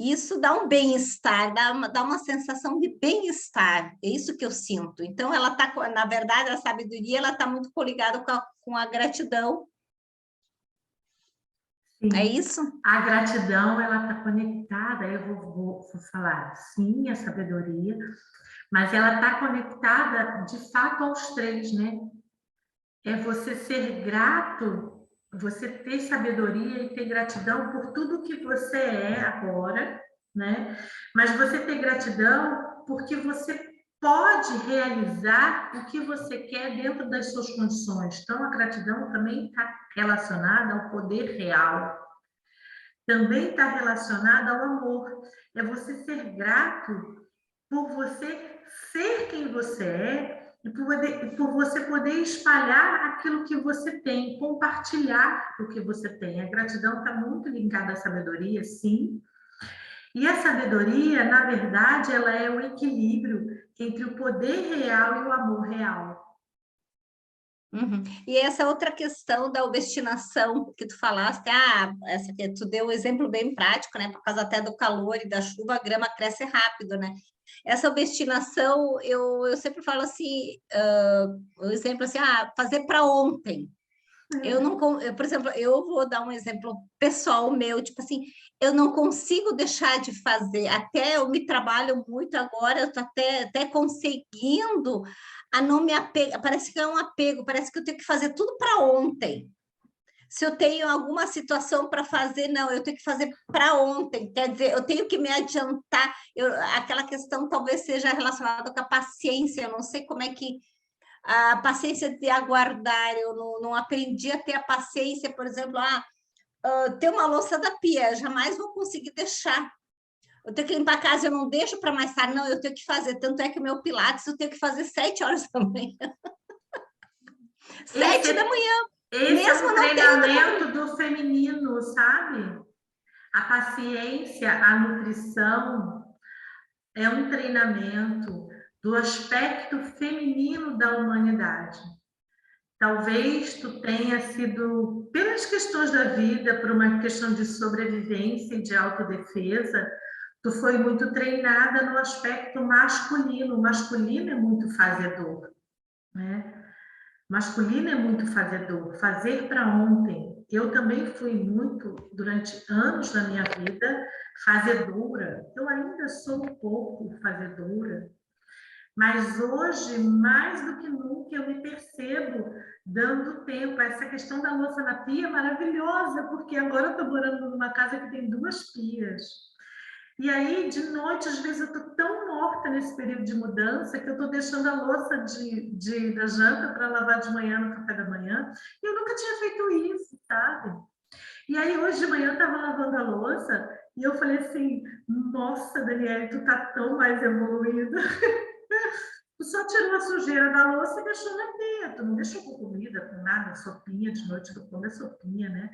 Isso dá um bem-estar, dá uma sensação de bem-estar, é isso que eu sinto. Então, ela tá, na verdade, a sabedoria, ela está muito coligada com a gratidão. Sim. É isso? A gratidão, ela está conectada, eu vou falar, sim, a sabedoria, mas ela está conectada, de fato, aos três, né? É você ser grato, você ter sabedoria e ter gratidão por tudo que você é agora, né? Mas você ter gratidão porque você pode realizar o que você quer dentro das suas condições. Então, a gratidão também está relacionada ao poder real. Também está relacionada ao amor. É você ser grato por você ser quem você é e por você poder espalhar aquilo que você tem, compartilhar o que você tem. A gratidão está muito ligada à sabedoria, sim. E a sabedoria, na verdade, ela é o equilíbrio entre o poder real e o amor real. Uhum. E essa outra questão da obstinação que tu falaste, essa que tu deu um exemplo bem prático, né? Por causa até do calor e da chuva, a grama cresce rápido, né? Essa obstinação, eu sempre falo assim, o exemplo assim, fazer para ontem. Eu não, por exemplo, eu vou dar um exemplo pessoal meu, tipo assim, eu não consigo deixar de fazer, até eu me trabalho muito agora, eu estou até conseguindo a não me apegar, parece que é um apego, parece que eu tenho que fazer tudo para ontem. Se eu tenho alguma situação para fazer, não, eu tenho que fazer para ontem, quer dizer, eu tenho que me adiantar, aquela questão talvez seja relacionada com a paciência, eu não sei como é que a paciência de aguardar, eu não aprendi a ter a paciência, por exemplo, ter uma louça da pia, jamais vou conseguir deixar. Eu tenho que limpar a casa, eu não deixo para mais tarde, não, eu tenho que fazer. Tanto é que o meu Pilates eu tenho que fazer 7 horas da manhã. 7 da manhã. Esse é um treinamento do feminino, sabe? A paciência, a nutrição é um treinamento do aspecto feminino da humanidade. Talvez tu tenha sido, pelas questões da vida, por uma questão de sobrevivência e de autodefesa, tu foi muito treinada no aspecto masculino. O masculino é muito fazedor, né? Masculino é muito fazedor, fazer para ontem. Eu também fui muito, durante anos da minha vida, fazedora. Eu ainda sou um pouco fazedora, mas hoje, mais do que nunca, eu me percebo dando tempo. Essa questão da louça na pia é maravilhosa, porque agora eu estou morando numa casa que tem 2 pias. E aí, de noite, às vezes, eu estou tão morta nesse período de mudança que eu estou deixando a louça da janta para lavar de manhã no café da manhã. E eu nunca tinha feito isso, sabe? E aí, hoje de manhã, eu estava lavando a louça e eu falei assim, nossa, Daniela, tu tá tão mais evoluída. Tu só tirou a sujeira da louça e deixou na pia. Tu não deixou com comida, com nada, sopinha, de noite tu come a sopinha, né?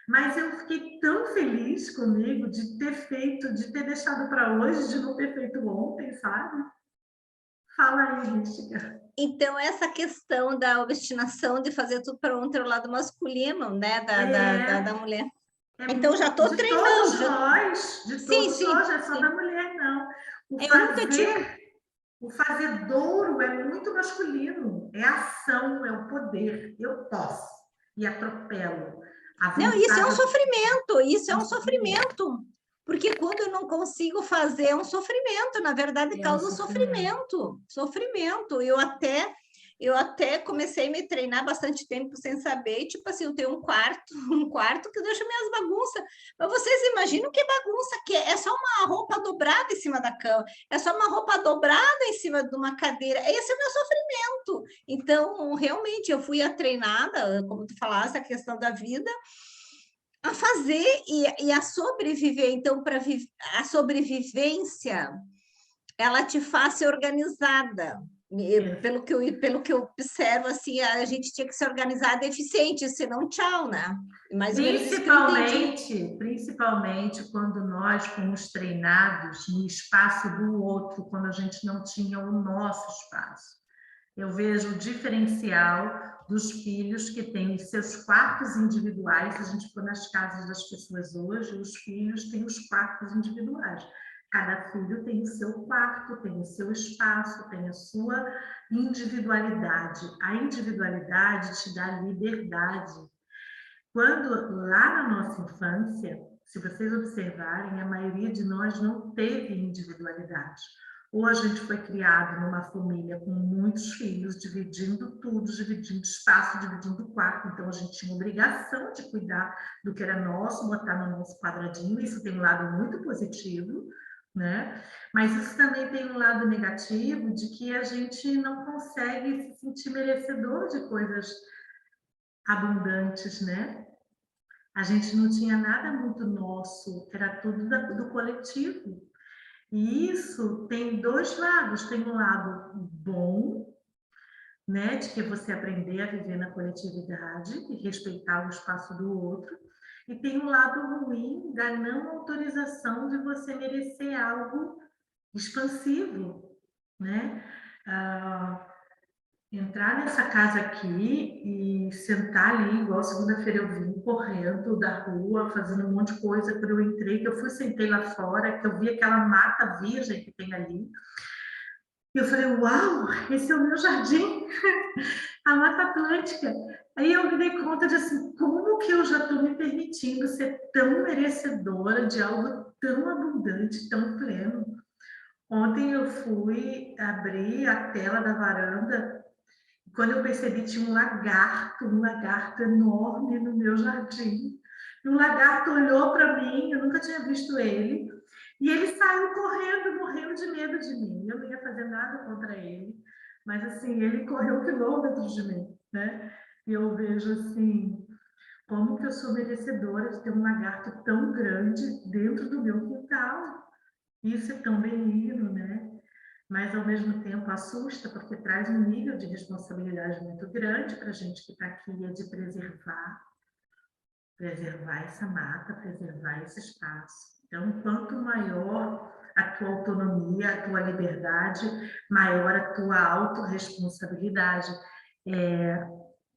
Mas eu fiquei tão feliz comigo de ter feito, de ter deixado para hoje, de não ter feito ontem, sabe? Fala aí, Mística. Então, essa questão da obstinação de fazer tudo para ontem é o lado masculino, né, da mulher. Então, já estou treinando. De Sim, todos sim, nós, não é só sim. da mulher, não. O fazedouro é muito masculino, é ação, é o poder. Eu posso e atropelo. Não, isso é um sofrimento, isso é um sofrimento. Porque quando eu não consigo fazer, é um sofrimento, na verdade, causa sofrimento. Sofrimento. Eu até comecei a me treinar bastante tempo sem saber, tipo assim, eu tenho um quarto que deixa minhas bagunças. Mas vocês imaginam que bagunça que é? É só uma roupa dobrada em cima da cama, é só uma roupa dobrada em cima de uma cadeira. Esse é o meu sofrimento. Então, realmente, eu fui treinada, como tu falaste, a questão da vida, a fazer e a sobreviver. Então, a sobrevivência, ela te faz ser organizada. Pelo que eu observo, assim, a gente tinha que se organizar eficiente, senão tchau, né? Mais ou menos isso que eu entendi. Principalmente quando nós fomos treinados no espaço do outro, quando a gente não tinha o nosso espaço. Eu vejo o diferencial dos filhos que têm os seus quartos individuais. Se a gente for nas casas das pessoas hoje, os filhos têm os quartos individuais. Cada filho tem o seu quarto, tem o seu espaço, tem a sua individualidade. A individualidade te dá liberdade. Quando lá na nossa infância, se vocês observarem, a maioria de nós não teve individualidade. Ou a gente foi criado numa família com muitos filhos, dividindo tudo, dividindo espaço, dividindo quarto. Então, a gente tinha obrigação de cuidar do que era nosso, botar no nosso quadradinho. Isso tem um lado muito positivo, né? Mas isso também tem um lado negativo de que a gente não consegue se sentir merecedor de coisas abundantes, né? A gente não tinha nada muito nosso, era tudo do coletivo. E isso tem dois lados. Tem um lado bom, né, de que você aprender a viver na coletividade e respeitar o espaço do outro. E tem um lado ruim da não autorização de você merecer algo expansivo, né? Entrar nessa casa aqui e sentar ali, igual segunda-feira eu vim correndo da rua, fazendo um monte de coisa, quando eu entrei, que eu fui, sentei lá fora, que eu vi aquela mata virgem que tem ali. E eu falei, uau, esse é o meu jardim, a Mata Atlântica. Aí eu me dei conta de assim, como que eu já estou me permitindo ser tão merecedora de algo tão abundante, tão pleno. Ontem eu fui abrir a tela da varanda. Quando eu percebi, tinha um lagarto enorme no meu jardim. E o lagarto olhou para mim, eu nunca tinha visto ele, e ele saiu correndo, morrendo de medo de mim. Eu não ia fazer nada contra ele, mas assim, ele correu quilômetros de mim, né? E eu vejo assim, como que eu sou merecedora de ter um lagarto tão grande dentro do meu quintal. Isso é tão benigno, né? Mas, ao mesmo tempo, assusta, porque traz um nível de responsabilidade muito grande para a gente que está aqui, é de preservar essa mata, preservar esse espaço. Então, quanto maior a tua autonomia, a tua liberdade, maior a tua autorresponsabilidade.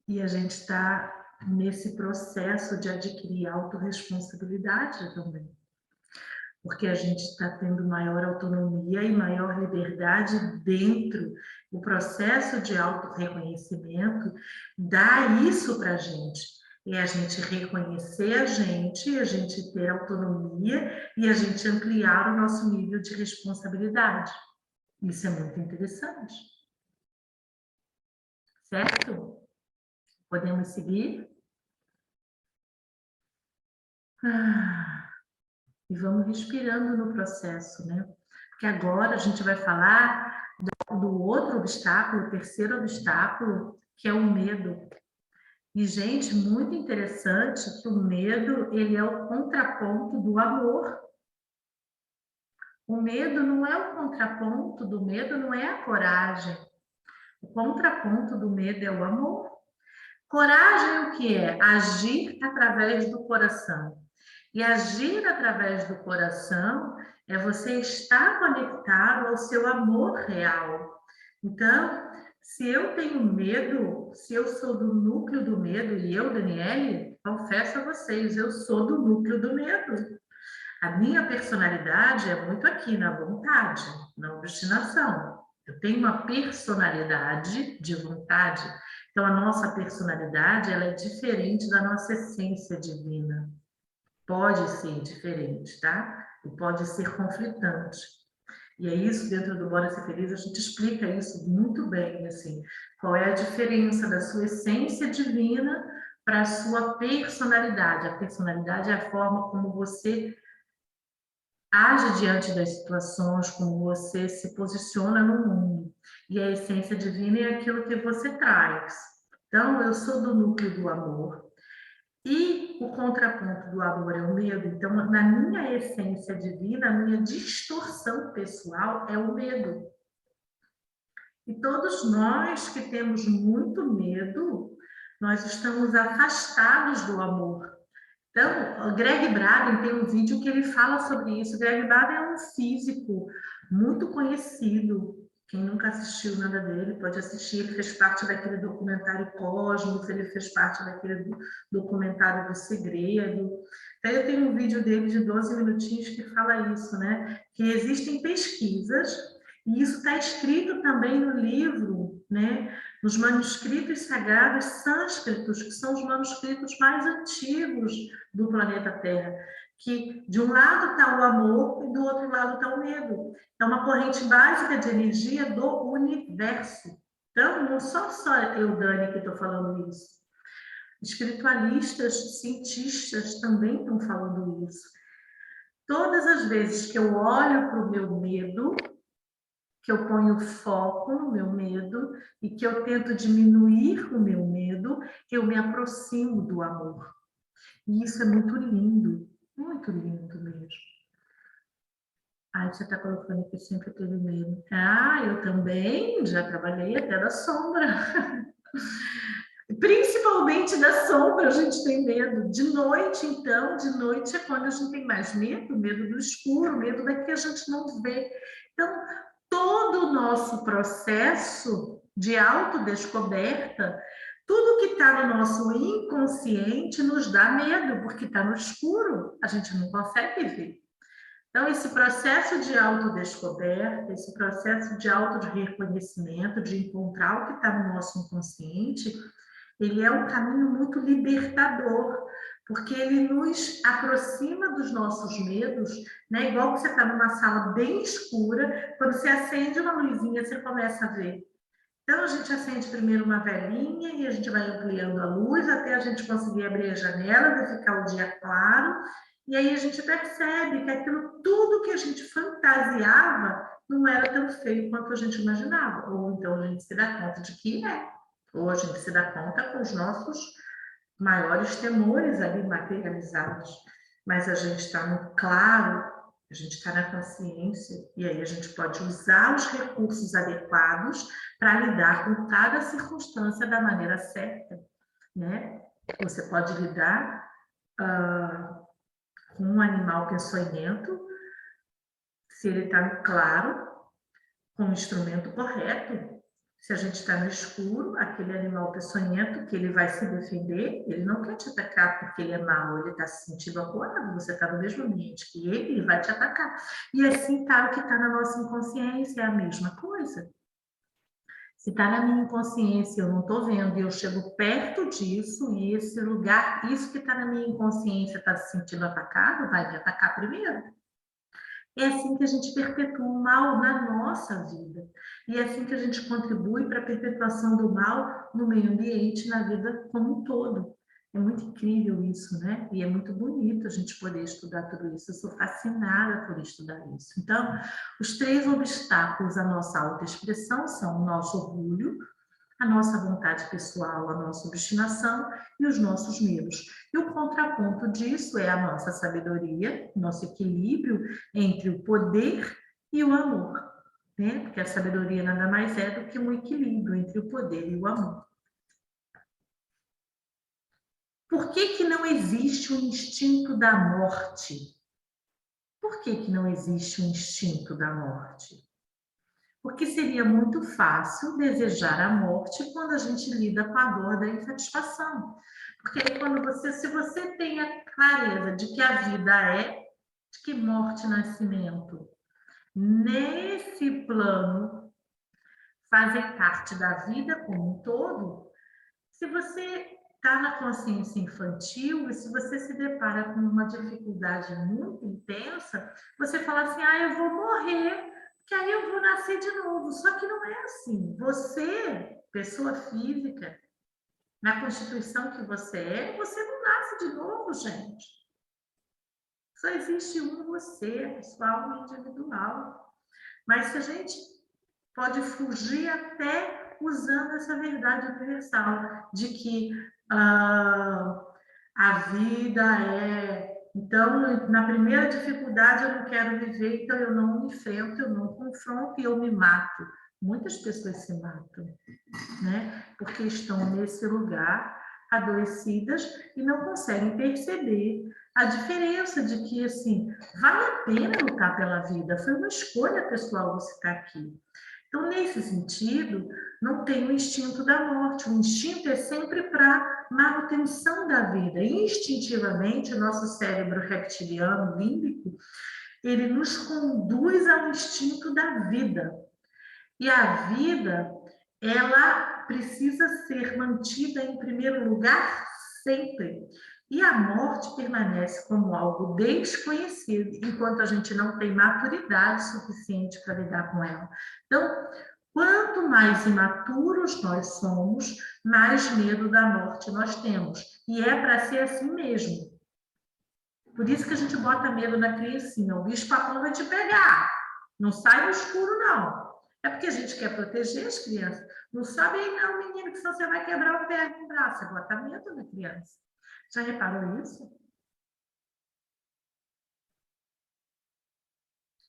E a gente está nesse processo de adquirir autorresponsabilidade também, porque a gente está tendo maior autonomia e maior liberdade dentro do processo de autorreconhecimento, dá isso para a gente. É a gente reconhecer a gente ter autonomia e a gente ampliar o nosso nível de responsabilidade. Isso é muito interessante. Certo? Podemos seguir? E vamos respirando no processo, né? Porque agora a gente vai falar do outro obstáculo, o terceiro obstáculo, que é o medo. E, gente, muito interessante que o medo, ele é o contraponto do amor. O medo não é o contraponto do medo, não é a coragem. O contraponto do medo é o amor. Coragem o que é? Agir através do coração. E agir através do coração é você estar conectado ao seu amor real. Então, se eu tenho medo, se eu sou do núcleo do medo, e eu, Daniele, confesso a vocês, eu sou do núcleo do medo. A minha personalidade é muito aqui na vontade, na obstinação. Eu tenho uma personalidade de vontade. Então, a nossa personalidade ela é diferente da nossa essência divina. Pode ser diferente, tá? E pode ser conflitante. E é isso, dentro do Bora Ser Feliz, a gente explica isso muito bem, assim, qual é a diferença da sua essência divina para a sua personalidade. A personalidade é a forma como você age diante das situações, como você se posiciona no mundo. E a essência divina é aquilo que você traz. Então, eu sou do núcleo do amor. E o contraponto do amor é o medo. Então, na minha essência divina, a minha distorção pessoal é o medo. E todos nós que temos muito medo, nós estamos afastados do amor. Então, o Greg Braden tem um vídeo que ele fala sobre isso. O Greg Braden é um físico muito conhecido, Quem nunca assistiu nada dele pode assistir. Ele fez parte daquele documentário Cosmos, ele fez parte daquele documentário do Segredo. Então, eu tenho um vídeo dele de 12 minutinhos que fala isso, né? Que existem pesquisas, e isso está escrito também no livro, né? Nos manuscritos sagrados sânscritos, que são os manuscritos mais antigos do planeta Terra, que de um lado está o amor e do outro lado está o medo. É uma corrente básica de energia do universo. Então, não sou só eu, Dani, que estou falando isso. Espiritualistas, cientistas também estão falando isso. Todas as vezes que eu olho para o meu medo, que eu ponho foco no meu medo e que eu tento diminuir o meu medo, eu me aproximo do amor. E isso é muito lindo mesmo. Aí você está colocando que sempre teve medo. Ah, eu também já trabalhei até da sombra. Principalmente da sombra a gente tem medo. De noite, então, de noite é quando a gente tem mais medo, medo do escuro, medo da que a gente não vê. Então, todo o nosso processo de autodescoberta, tudo que está no nosso inconsciente nos dá medo, porque está no escuro, a gente não consegue ver. Então, esse processo de autodescoberta, esse processo de auto-reconhecimento, de encontrar o que está no nosso inconsciente, ele é um caminho muito libertador, porque ele nos aproxima dos nossos medos, né? Igual que você está numa sala bem escura, quando você acende uma luzinha, você começa a ver. Então, a gente acende primeiro uma velinha e a gente vai ampliando a luz até a gente conseguir abrir a janela, vai ficar o dia claro, e aí a gente percebe que aquilo tudo que a gente fantasiava não era tão feio quanto a gente imaginava, ou então a gente se dá conta de que é, ou a gente se dá conta com os nossos maiores temores ali materializados, mas a gente está no claro, a gente está na consciência, e aí a gente pode usar os recursos adequados para lidar com cada circunstância da maneira certa, né? Você pode lidar com um animal peçonhento, se ele está claro, com o instrumento correto. Se a gente está no escuro, aquele animal peçonhento que ele vai se defender, ele não quer te atacar porque ele é mau, ele está se sentindo acuado, você está no mesmo ambiente que ele vai te atacar. E assim está o que está na nossa inconsciência, é a mesma coisa. Se está na minha inconsciência, eu não estou vendo, e eu chego perto disso, e esse lugar, isso que está na minha inconsciência está se sentindo atacado, vai me atacar primeiro. É assim que a gente perpetua o mal na nossa vida. E é assim que a gente contribui para a perpetuação do mal no meio ambiente, na vida como um todo. É muito incrível isso, né? E é muito bonito a gente poder estudar tudo isso. Eu sou fascinada por estudar isso. Então, os 3 obstáculos à nossa autoexpressão são o nosso orgulho, a nossa vontade pessoal, a nossa obstinação e os nossos medos. E o contraponto disso é a nossa sabedoria, nosso equilíbrio entre o poder e o amor, né? Porque a sabedoria nada mais é do que um equilíbrio entre o poder e o amor. Por que não existe o instinto da morte? Por que não existe o instinto da morte? Porque seria muito fácil desejar a morte quando a gente lida com a dor da insatisfação. Porque quando se você tem a clareza de que a vida é, de que morte e nascimento, nesse plano, fazem parte da vida como um todo, se você está na consciência infantil e se você se depara com uma dificuldade muito intensa, você fala assim, eu vou morrer, que aí eu vou nascer de novo. Só que não é assim. Você, pessoa física, na constituição que você não nasce de novo, gente. Só existe um você, pessoal, individual. Mas se a gente pode fugir até usando essa verdade universal de que a vida é... Então, na primeira dificuldade, eu não quero viver, então eu não me enfrento, eu não confronto e eu me mato. Muitas pessoas se matam, né? Porque estão nesse lugar adoecidas e não conseguem perceber a diferença de que, assim, vale a pena lutar pela vida. Foi uma escolha pessoal você estar aqui. Então, nesse sentido, não tem o instinto da morte. O instinto é sempre para manutenção da vida. Instintivamente, o nosso cérebro reptiliano, límbico, ele nos conduz ao instinto da vida. E a vida, ela precisa ser mantida em primeiro lugar sempre. E a morte permanece como algo desconhecido, enquanto a gente não tem maturidade suficiente para lidar com ela. Então, quanto mais imaturos nós somos, mais medo da morte nós temos. E é para ser assim mesmo. Por isso que a gente bota medo na criancinha. O bicho-papão vai te pegar. Não sai no escuro, não. É porque a gente quer proteger as crianças. Não sobe aí não, menino, que senão você vai quebrar o pé com o braço. Você bota medo na criança. Já reparou isso?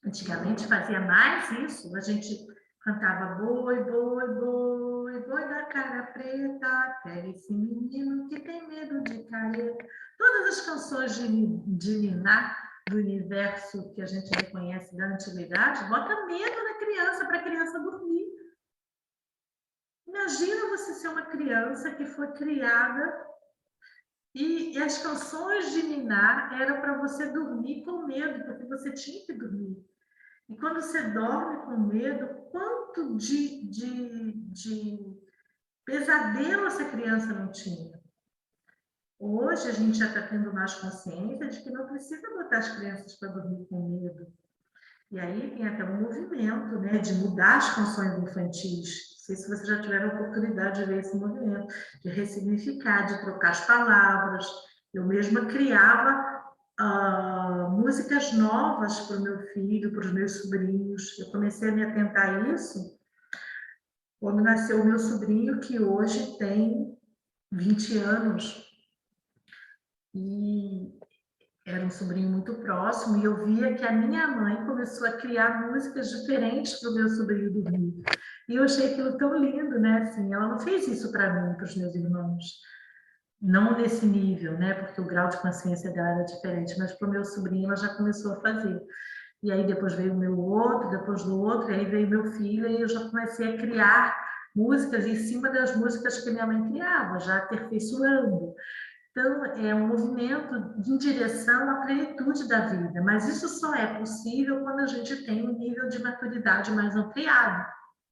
Antigamente fazia mais isso. A gente cantava boi, boi, boi, boi da cara preta, pega esse menino que tem medo de careta. Todas as canções de niná do universo que a gente reconhece da antiguidade, bota medo na criança, para a criança dormir. Imagina você ser uma criança que foi criada e as canções de niná eram para você dormir com medo, porque você tinha que dormir. E quando você dorme com medo, quanto de pesadelo essa criança não tinha? Hoje a gente já está tendo mais consciência de que não precisa botar as crianças para dormir com medo. E aí tem até um movimento, né, de mudar as canções infantis. Não sei se vocês já tiveram a oportunidade de ver esse movimento, de ressignificar, de trocar as palavras. Eu mesma criava músicas novas para o meu filho, para os meus sobrinhos. Eu comecei a me atentar a isso quando nasceu o meu sobrinho, que hoje tem 20 anos. E era um sobrinho muito próximo, e eu via que a minha mãe começou a criar músicas diferentes para o meu sobrinho dormir. E eu achei aquilo tão lindo, né? Assim, ela não fez isso para mim, para os meus irmãos. Não nesse nível, né? Porque o grau de consciência dela era diferente, mas para o meu sobrinho ela já começou a fazer. E aí depois veio o meu outro, depois do outro, e aí veio meu filho, e eu já comecei a criar músicas em cima das músicas que minha mãe criava, já aperfeiçoando. Então, é um movimento em direção à plenitude da vida, mas isso só é possível quando a gente tem um nível de maturidade mais ampliado,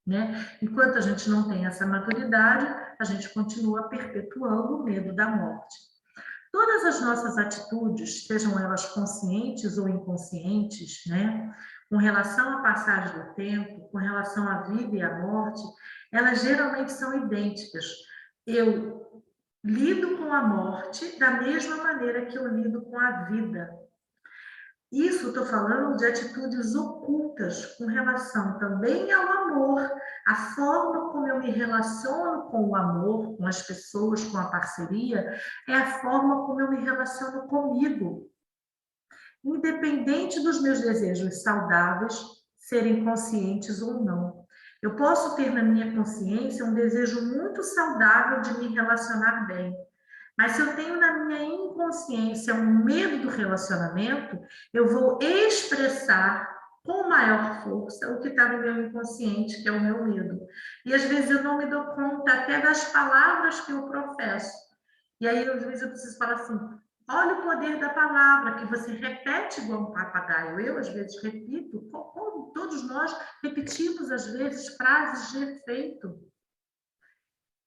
né? Enquanto a gente não tem essa maturidade, a gente continua perpetuando o medo da morte. Todas as nossas atitudes, sejam elas conscientes ou inconscientes, né? Com relação à passagem do tempo, com relação à vida e à morte, elas geralmente são idênticas. Eu lido com a morte da mesma maneira que eu lido com a vida. Isso estou falando de atitudes ocultas com relação também ao amor, a forma como eu me relaciono com o amor, com as pessoas, com a parceria, é a forma como eu me relaciono comigo. Independente dos meus desejos saudáveis serem conscientes ou não. Eu posso ter na minha consciência um desejo muito saudável de me relacionar bem. Mas se eu tenho na minha inconsciência um medo do relacionamento, eu vou expressar com maior força o que está no meu inconsciente, que é o meu medo. E às vezes eu não me dou conta até das palavras que eu professo. E aí, às vezes, eu preciso falar assim, olha o poder da palavra, que você repete igual um papagaio. Eu, às vezes, repito, como todos nós repetimos, às vezes, frases de efeito,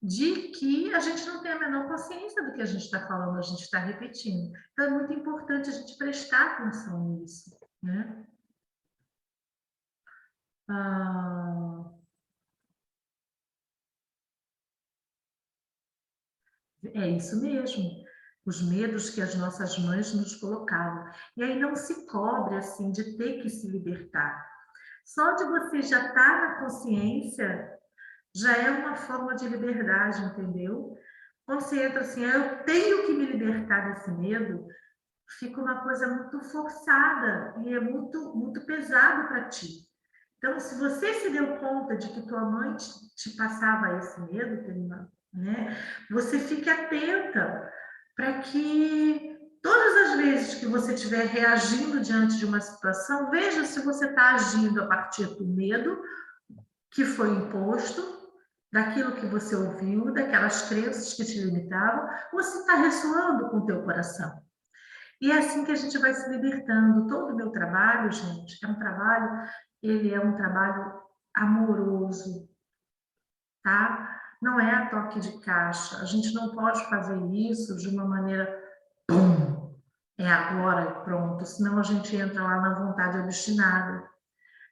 de que a gente não tem a menor consciência do que a gente está falando, a gente está repetindo. Então, é muito importante a gente prestar atenção nisso, né? É isso mesmo. Os medos que as nossas mães nos colocavam. E aí não se cobre, assim, de ter que se libertar. Só de você já estar na consciência, já é uma forma de liberdade, entendeu? Quando você entra assim, eu tenho que me libertar desse medo, fica uma coisa muito forçada e é muito, muito pesado para ti. Então, se você se deu conta de que tua mãe te passava esse medo, né, você fique atenta para que todas as vezes que você estiver reagindo diante de uma situação, veja se você está agindo a partir do medo, que foi imposto, daquilo que você ouviu, daquelas crenças que te limitavam, ou se está ressoando com o teu coração. E é assim que a gente vai se libertando. Todo o meu trabalho, gente, ele é um trabalho amoroso, tá? Não é a toque de caixa. A gente não pode fazer isso de uma maneira, pum, é agora e pronto, senão a gente entra lá na vontade obstinada.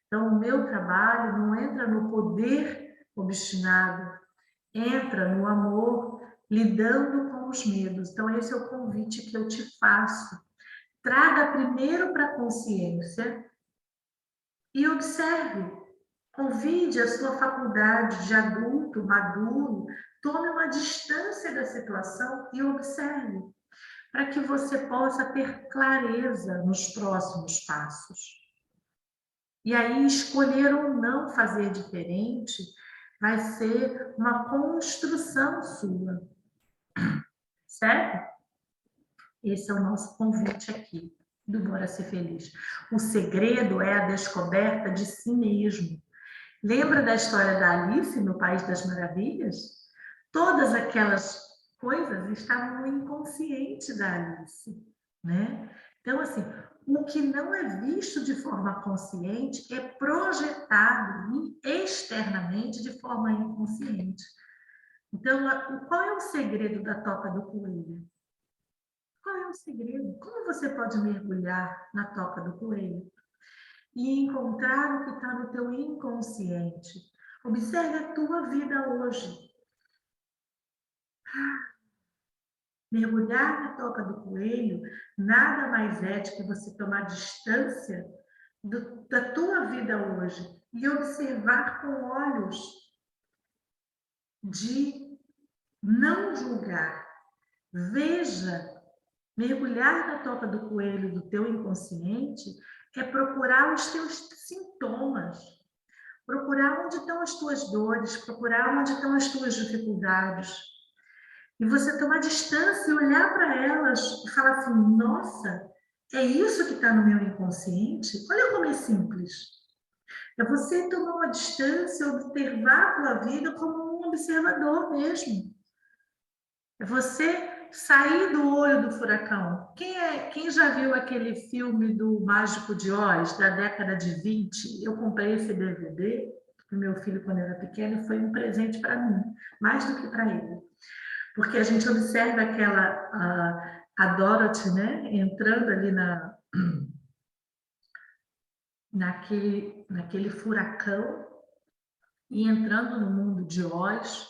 Então, o meu trabalho não entra no poder obstinado, entra no amor, lidando com os medos. Então, esse é o convite que eu te faço. Traga primeiro para a consciência e observe. Convide a sua faculdade de adulto, maduro, tome uma distância da situação e observe, para que você possa ter clareza nos próximos passos. E aí, escolher ou não fazer diferente vai ser uma construção sua, certo? Esse é o nosso convite aqui do Bora Ser Feliz. O segredo é a descoberta de si mesmo. Lembra da história da Alice no País das Maravilhas? Todas aquelas coisas estavam no inconsciente da Alice, né? Então, assim, o que não é visto de forma consciente é projetado externamente de forma inconsciente. Então, qual é o segredo da toca do coelho? Qual é o segredo? Como você pode mergulhar na toca do coelho e encontrar o que está no teu inconsciente? Observe a tua vida hoje. Mergulhar na toca do coelho nada mais é do que você tomar distância da tua vida hoje e observar com olhos de não julgar. Veja, mergulhar na toca do coelho do teu inconsciente é procurar os teus sintomas, procurar onde estão as tuas dores, procurar onde estão as tuas dificuldades. E você tomar distância e olhar para elas e falar assim, nossa, é isso que está no meu inconsciente? Olha como é simples. É você tomar uma distância, observar a tua vida como um observador mesmo. É você sair do olho do furacão. Quem já viu aquele filme do Mágico de Oz, da década de 20? Eu comprei esse DVD para o meu filho quando era pequeno e foi um presente para mim, mais do que para ele. Porque a gente observa a Dorothy, né, entrando ali naquele furacão e entrando no mundo de Oz.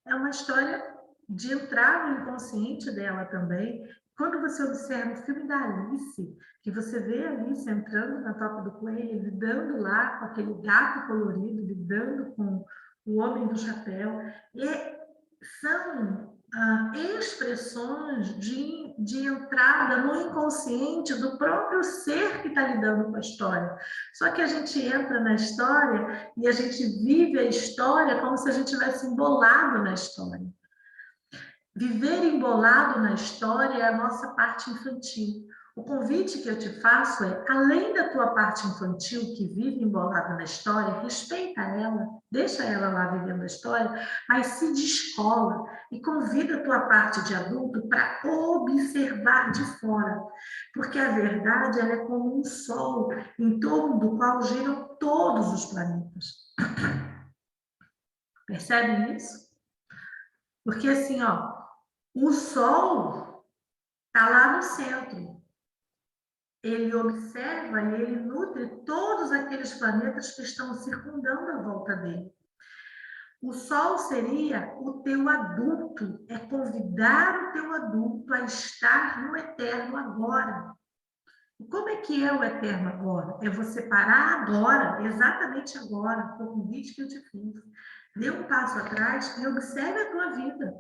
É uma história de entrar no inconsciente dela também. Quando você observa o filme da Alice, que você vê a Alice entrando na toca do coelho, lidando lá com aquele gato colorido, lidando com o homem do chapéu, são expressões de entrada no inconsciente do próprio ser que está lidando com a história. Só que a gente entra na história e a gente vive a história como se a gente tivesse embolado na história. Viver embolado na história é a nossa parte infantil. O convite que eu te faço é, além da tua parte infantil que vive embolada na história, respeita ela, deixa ela lá vivendo a história, mas se descola e convida a tua parte de adulto para observar de fora. Porque a verdade ela é como um sol em torno do qual giram todos os planetas. Percebem isso? Porque assim, ó, o Sol está lá no centro. Ele observa e ele nutre todos aqueles planetas que estão circundando a volta dele. O Sol seria o teu adulto, é convidar o teu adulto a estar no eterno agora. E como é que é o eterno agora? É você parar agora, exatamente agora, foi o convite que eu te fiz. Dê um passo atrás e observe a tua vida.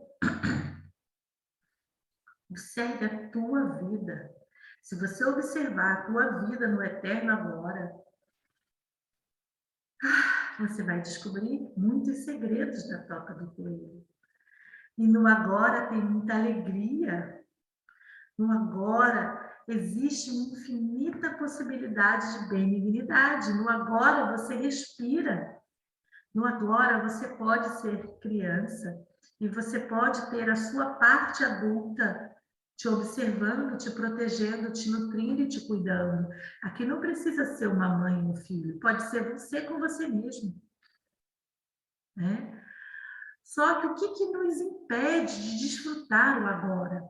Observe a tua vida. Se você observar a tua vida no eterno agora, você vai descobrir muitos segredos da toca do coelho. E no agora tem muita alegria. No agora existe uma infinita possibilidade de benignidade. No agora você respira. No agora, você pode ser criança e você pode ter a sua parte adulta te observando, te protegendo, te nutrindo e te cuidando. Aqui não precisa ser uma mãe e um filho, pode ser você com você mesmo, né? Só que o que nos impede de desfrutar o agora?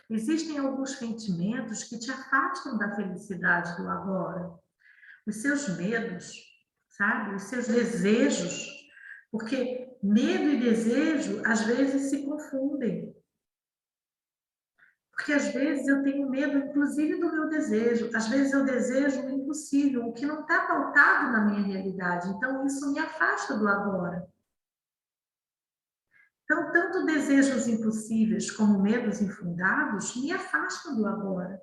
Existem alguns sentimentos que te afastam da felicidade do agora. Os seus medos, sabe? Os seus desejos. Porque medo e desejo, às vezes, se confundem. Porque, às vezes, eu tenho medo, inclusive, do meu desejo. Às vezes, eu desejo o impossível, o que não está pautado na minha realidade. Então, isso me afasta do agora. Então, tanto desejos impossíveis como medos infundados me afastam do agora.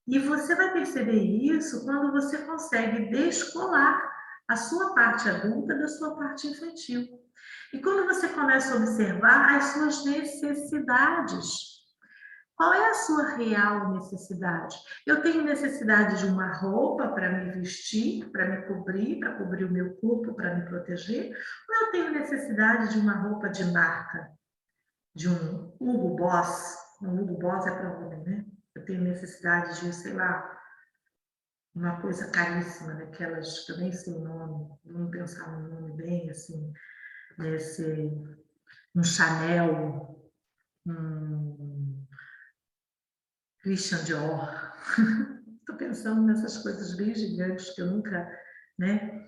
E você vai perceber isso quando você consegue descolar a sua parte adulta da sua parte infantil. E quando você começa a observar as suas necessidades. Qual é a sua real necessidade? Eu tenho necessidade de uma roupa para me vestir, para me cobrir, para cobrir o meu corpo, para me proteger? Ou eu tenho necessidade de uma roupa de marca, de um Hugo Boss? Um Hugo Boss é para homem, né? Eu tenho necessidade de, sei lá, uma coisa caríssima, daquelas que eu nem sei o nome, vamos pensar num nome bem assim, um Chanel, um Christian Dior. Estou pensando nessas coisas bem gigantes que eu nunca, né?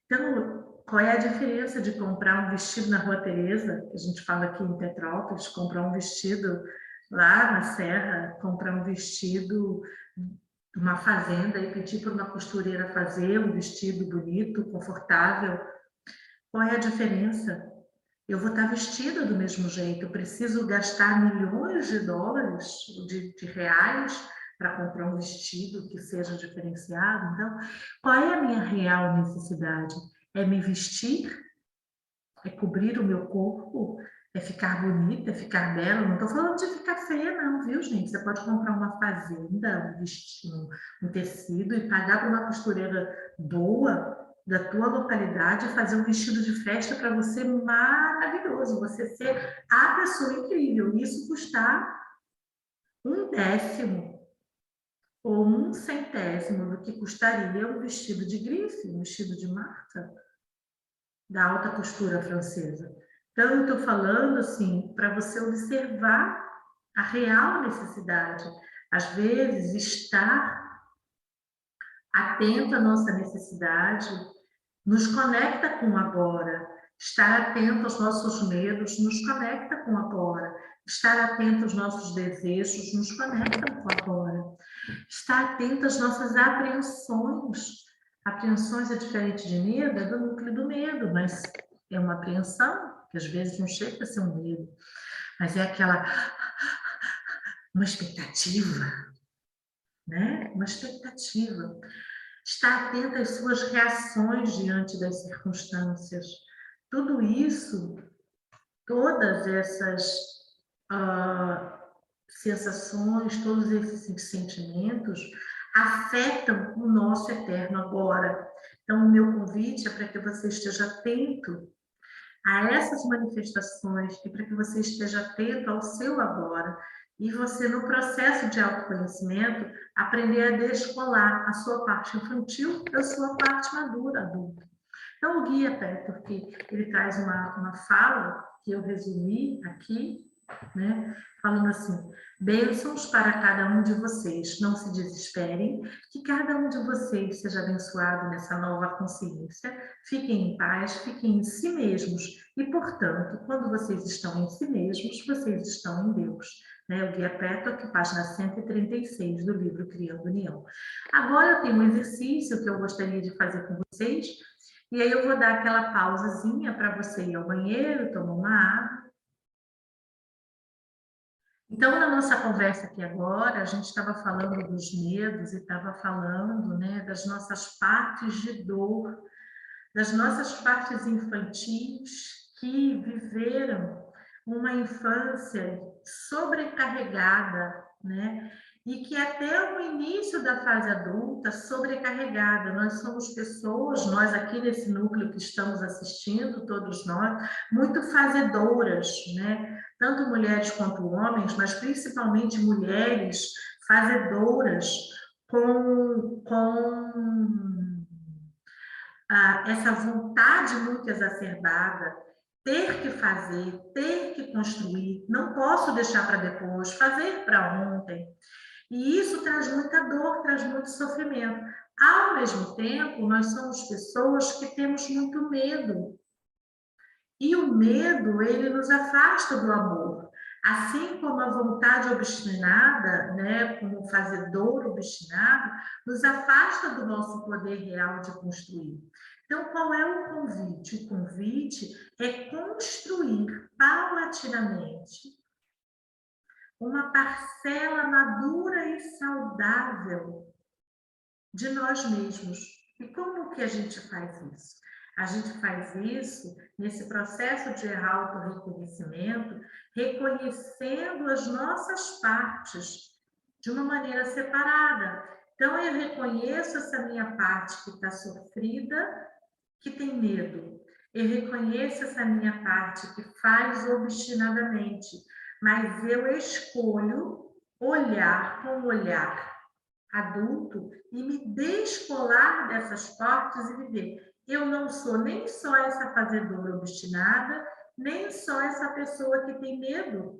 Então, qual é a diferença de comprar um vestido na Rua Teresa, que a gente fala aqui em Petrópolis, comprar um vestido lá na Serra, comprar um vestido de uma fazenda e pedir para uma costureira fazer um vestido bonito, confortável? Qual é a diferença? Eu vou estar vestida do mesmo jeito, eu preciso gastar milhões de dólares, de reais, para comprar um vestido que seja diferenciado. Então, qual é a minha real necessidade? É me vestir? É cobrir o meu corpo? É ficar bonita? É ficar bela? Não estou falando de ficar feia, não, viu, gente? Você pode comprar uma fazenda, um vestido, um tecido e pagar para uma costureira boa da tua localidade fazer um vestido de festa para você maravilhoso, você ser a pessoa incrível. Isso custar 1/10 ou 1/100 do que custaria um vestido de grife, um vestido de marca da alta costura francesa. Então, eu estou falando assim para você observar a real necessidade. Às vezes, estar atento à nossa necessidade nos conecta com o agora. Estar atento aos nossos medos nos conecta com o agora. Estar atento aos nossos desejos nos conecta com o agora. Estar atento às nossas apreensões. Apreensões é diferente de medo, é do núcleo do medo, mas é uma apreensão, que às vezes não chega a ser um medo, mas é uma expectativa, né? Uma expectativa. Estar atento às suas reações diante das circunstâncias. Tudo isso, todas essas sensações, todos esses sentimentos afetam o nosso eterno agora. Então, o meu convite é para que você esteja atento a essas manifestações e para que você esteja atento ao seu agora. E você, no processo de autoconhecimento, aprender a descolar a sua parte infantil da sua parte madura, adulta. Então, o guia Peter, ele traz uma fala que eu resumi aqui, né? Falando assim: bênçãos para cada um de vocês, não se desesperem, que cada um de vocês seja abençoado nessa nova consciência, fiquem em paz, fiquem em si mesmos, e, portanto, quando vocês estão em si mesmos, vocês estão em Deus. Né? O guia Peter, página 136 do livro Criando União. Agora eu tenho um exercício que eu gostaria de fazer com vocês, e aí eu vou dar aquela pausazinha para você ir ao banheiro, tomar uma água. Então, na nossa conversa aqui agora, a gente estava falando dos medos e estava falando, né, das nossas partes de dor, das nossas partes infantis que viveram uma infância sobrecarregada, né, e que até o início início da fase adulta sobrecarregada. Nós somos pessoas, nós aqui nesse núcleo que estamos assistindo, todos nós, muito fazedoras, né? Tanto mulheres quanto homens, mas principalmente mulheres fazedoras com essa vontade muito exacerbada, ter que fazer, ter que construir, não posso deixar para depois, fazer para ontem. E isso traz muita dor, traz muito sofrimento. Ao mesmo tempo, nós somos pessoas que temos muito medo. E o medo, ele nos afasta do amor. Assim como a vontade obstinada, né, como o fazedor obstinado, nos afasta do nosso poder real de construir. Então, qual é o convite? O convite é construir paulatinamente uma parcela madura e saudável de nós mesmos. E como que a gente faz isso? A gente faz isso nesse processo de autorreconhecimento, reconhecendo as nossas partes de uma maneira separada. Então, eu reconheço essa minha parte que está sofrida, que tem medo. Eu reconheço essa minha parte que faz obstinadamente, mas eu escolho olhar com o olhar adulto e me descolar dessas portas e viver. Eu não sou nem só essa fazedora obstinada, nem só essa pessoa que tem medo.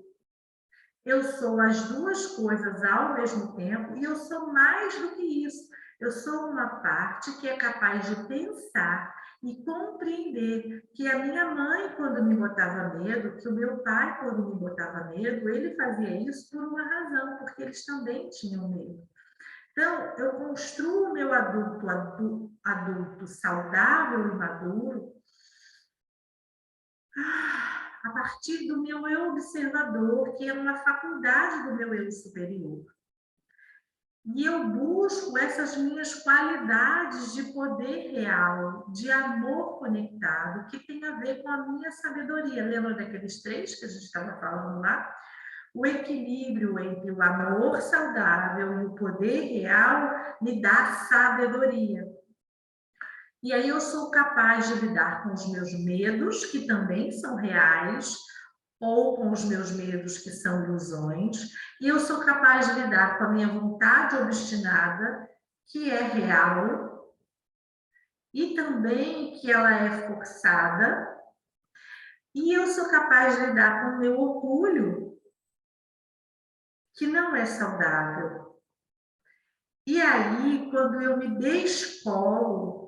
Eu sou as duas coisas ao mesmo tempo e eu sou mais do que isso. Eu sou uma parte que é capaz de pensar e compreender que a minha mãe, quando me botava medo, que o meu pai, quando me botava medo, ele fazia isso por uma razão, porque eles também tinham medo. Então, eu construo o meu adulto saudável e maduro a partir do meu eu observador, que é uma faculdade do meu eu superior. E eu busco essas minhas qualidades de poder real, de amor conectado, que tem a ver com a minha sabedoria. Lembra daqueles 3 que a gente estava falando lá? O equilíbrio entre o amor saudável e o poder real me dá sabedoria. E aí eu sou capaz de lidar com os meus medos, que também são reais, ou com os meus medos, que são ilusões, e eu sou capaz de lidar com a minha vontade obstinada, que é real, e também que ela é forçada, e eu sou capaz de lidar com o meu orgulho, que não é saudável. E aí, quando eu me descolo,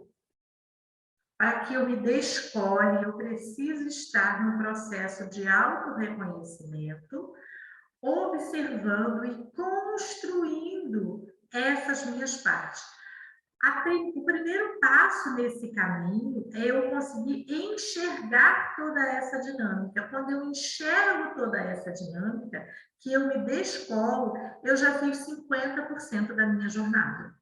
para que eu me descole, eu preciso estar no processo de autorreconhecimento, observando e construindo essas minhas partes. O primeiro passo nesse caminho é eu conseguir enxergar toda essa dinâmica. Quando eu enxergo toda essa dinâmica, que eu me descolo, eu já fiz 50% da minha jornada.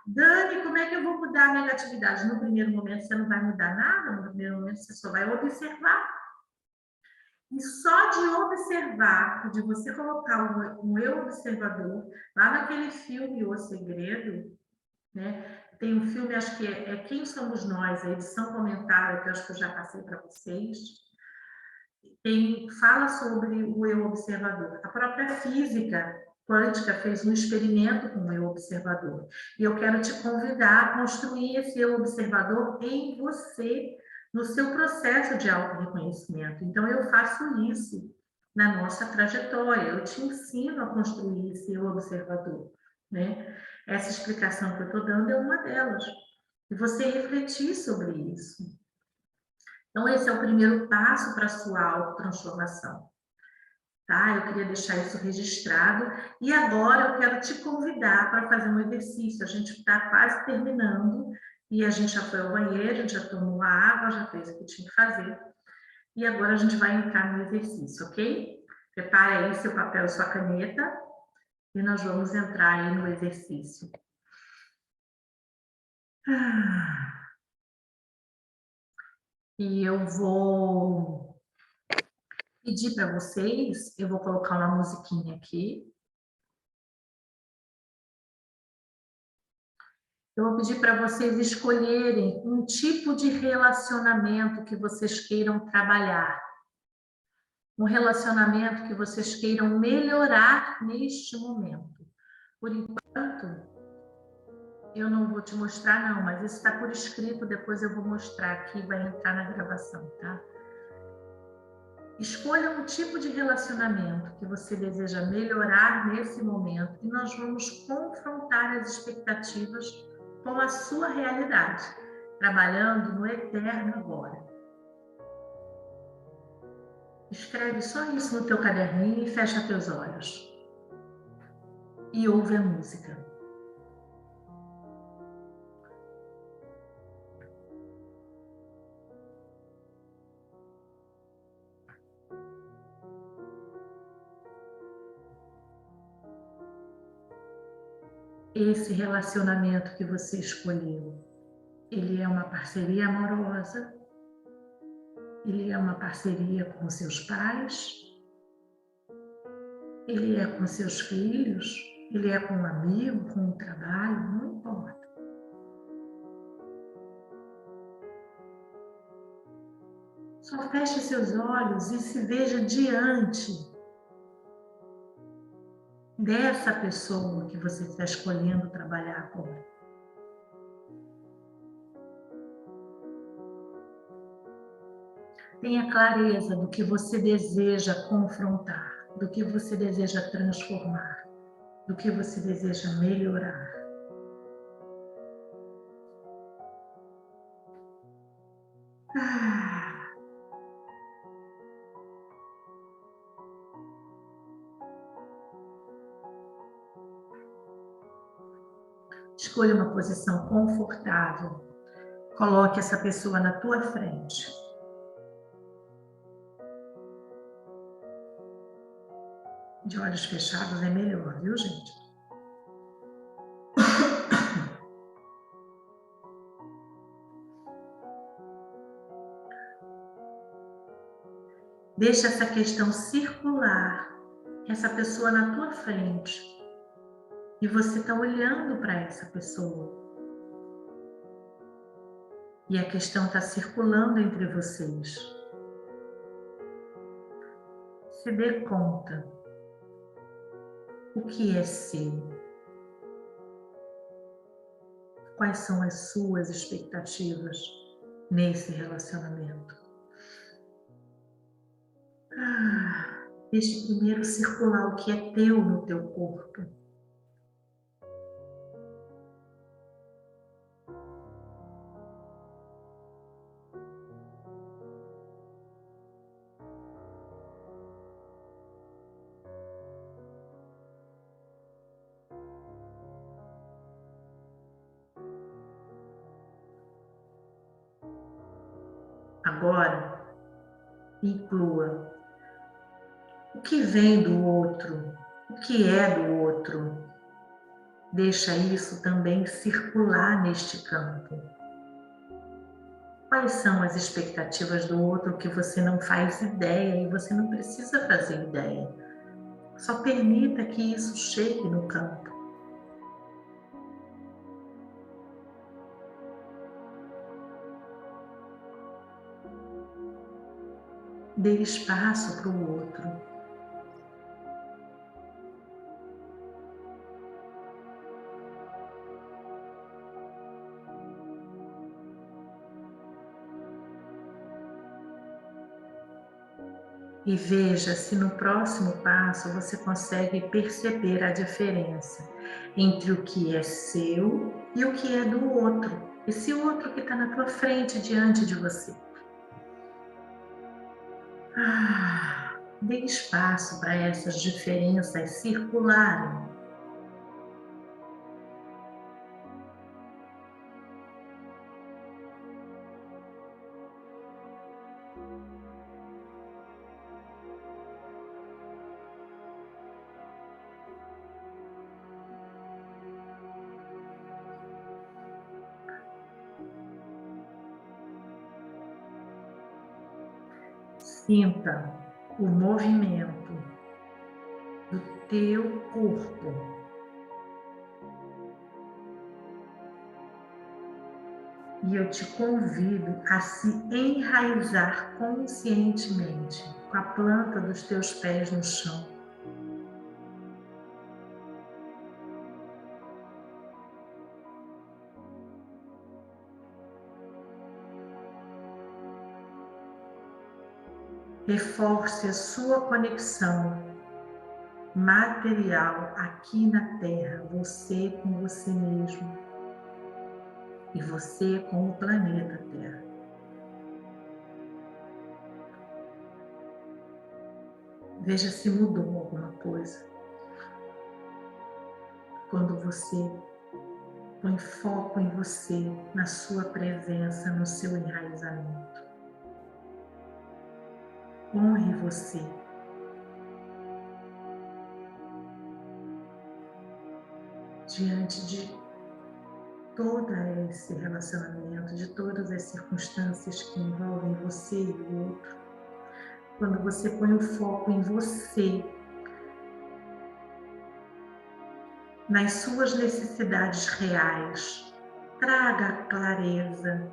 Dani, como é que eu vou mudar a negatividade? No primeiro momento você não vai mudar nada, no primeiro momento você só vai observar. E só de observar, de você colocar um eu observador, lá naquele filme O Segredo, né? Tem um filme, acho que é Quem Somos Nós, a edição comentada, que eu acho que eu já passei para vocês, fala sobre o eu observador. A própria física quântica fez um experimento com o eu observador. E eu quero te convidar a construir esse eu observador em você, no seu processo de auto-reconhecimento. Então, eu faço isso na nossa trajetória. Eu te ensino a construir esse eu observador, né? Essa explicação que eu estou dando é uma delas. E você refletir sobre isso. Então, esse é o primeiro passo para a sua autotransformação. Tá? Eu queria deixar isso registrado. E agora eu quero te convidar para fazer um exercício. A gente está quase terminando e a gente já foi ao banheiro, a gente já tomou a água, já fez o que tinha que fazer. E agora a gente vai entrar no exercício, ok? Prepare aí seu papel e sua caneta e nós vamos entrar aí no exercício. E eu vou pedir para vocês, eu vou colocar uma musiquinha aqui, Eu vou pedir para vocês escolherem um tipo de relacionamento que vocês queiram trabalhar. Um relacionamento que vocês queiram melhorar neste momento. Por enquanto, eu não vou te mostrar não, mas isso está por escrito, depois eu vou mostrar aqui, vai entrar na gravação, tá? Escolha um tipo de relacionamento que você deseja melhorar nesse momento e nós vamos confrontar as expectativas com a sua realidade, trabalhando no eterno agora. Escreve só isso no teu caderninho e fecha teus olhos. E ouve a música. Esse relacionamento que você escolheu, ele é uma parceria amorosa? Ele é uma parceria com seus pais? Ele é com seus filhos? Ele é com um amigo, com um trabalho? Não importa. Só feche seus olhos e se veja diante dessa pessoa que você está escolhendo trabalhar agora. Tenha clareza do que você deseja confrontar, do que você deseja transformar, do que você deseja melhorar. Escolha uma posição confortável. Coloque essa pessoa na tua frente. De olhos fechados é melhor, viu, gente? Deixa essa questão circular, essa pessoa na tua frente. E você está olhando para essa pessoa. E a questão está circulando entre vocês. Se dê conta. O que é seu? Quais são as suas expectativas nesse relacionamento? Deixe primeiro circular o que é teu no teu corpo. Agora, inclua o que vem do outro, o que é do outro. Deixa isso também circular neste campo. Quais são as expectativas do outro que você não faz ideia e você não precisa fazer ideia? Só permita que isso chegue no campo. Dê espaço para o outro. E veja se no próximo passo você consegue perceber a diferença entre o que é seu e o que é do outro. Esse outro que está na tua frente, diante de você. Dê espaço para essas diferenças circularem. Sinta o movimento do teu corpo E eu te convido a se enraizar conscientemente com a planta dos teus pés no chão. Reforce a sua conexão material aqui na Terra, você com você mesmo e você com o planeta Terra. Veja se mudou alguma coisa. Quando você põe foco em você, na sua presença, no seu enraizamento. Honre você. Diante de todo esse relacionamento, de todas as circunstâncias que envolvem você e o outro, quando você põe o foco em você, nas suas necessidades reais, traga clareza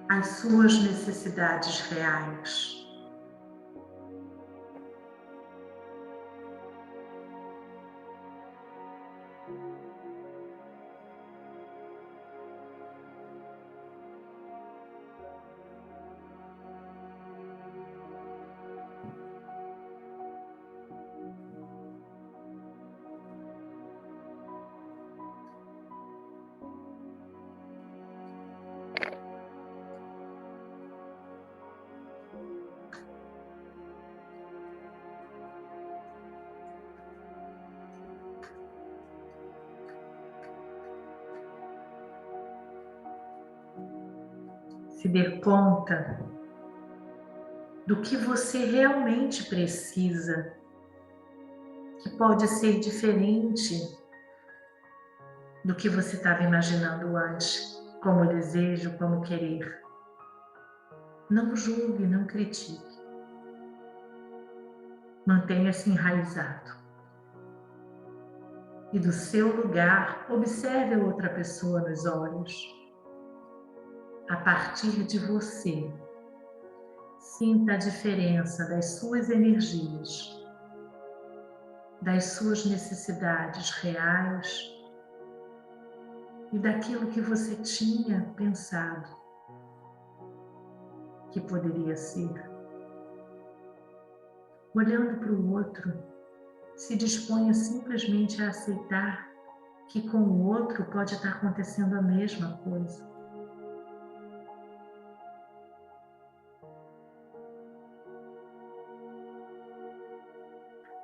às suas necessidades reais. Se dê conta do que você realmente precisa, que pode ser diferente do que você estava imaginando antes, como desejo, como querer. Não julgue, não critique. Mantenha-se enraizado. E do seu lugar, observe a outra pessoa nos olhos. A partir de você, sinta a diferença das suas energias, das suas necessidades reais e daquilo que você tinha pensado que poderia ser. Olhando para o outro, se disponha simplesmente a aceitar que com o outro pode estar acontecendo a mesma coisa.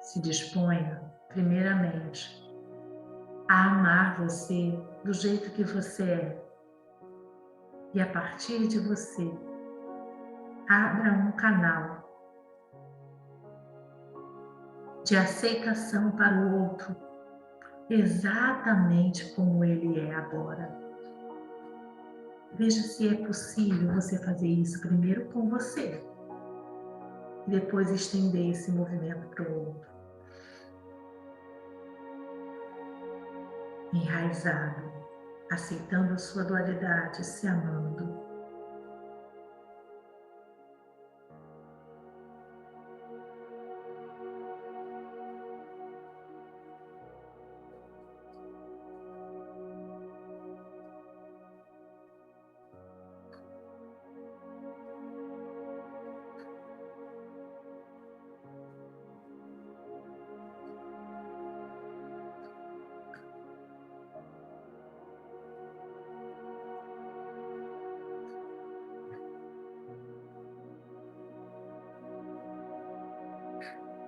Se disponha, primeiramente, a amar você do jeito que você é. E a partir de você, abra um canal de aceitação para o outro, exatamente como ele é agora. Veja se é possível você fazer isso primeiro com você, e depois estender esse movimento para o outro. Enraizado, aceitando a sua dualidade, se amando.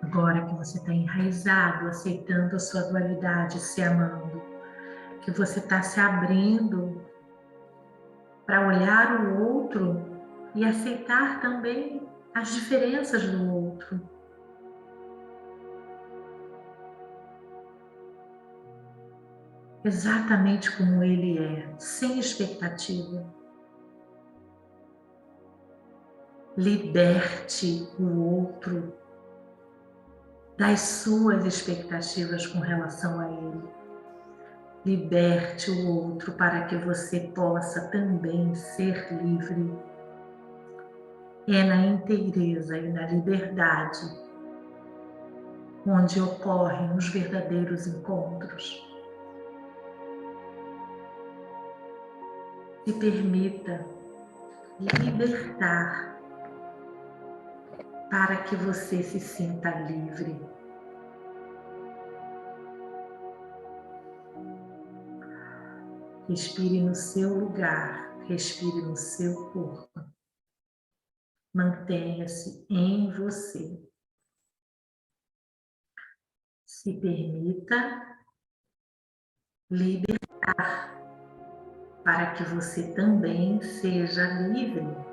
Agora que você está enraizado, aceitando a sua dualidade, se amando, que você está se abrindo para olhar o outro e aceitar também as diferenças do outro. Exatamente como ele é, sem expectativa. Liberte o outro das suas expectativas com relação a ele. Liberte o outro para que você possa também ser livre. É na inteireza e na liberdade onde ocorrem os verdadeiros encontros. Se permita libertar para que você se sinta livre. Respire no seu lugar, respire no seu corpo. Mantenha-se em você. Se permita libertar para que você também seja livre.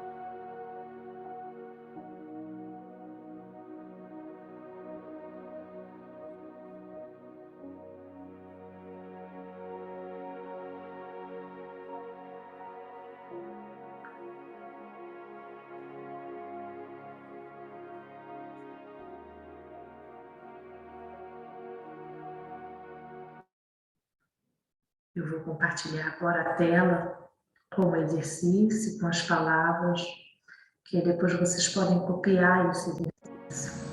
Eu vou compartilhar agora a tela como exercício, com as palavras, que depois vocês podem copiar esse exercício.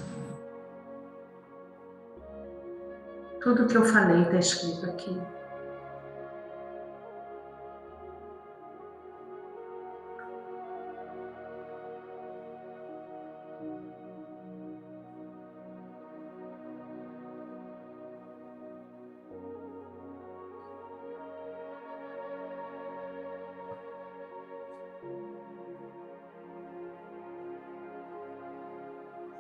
Tudo que eu falei está escrito aqui.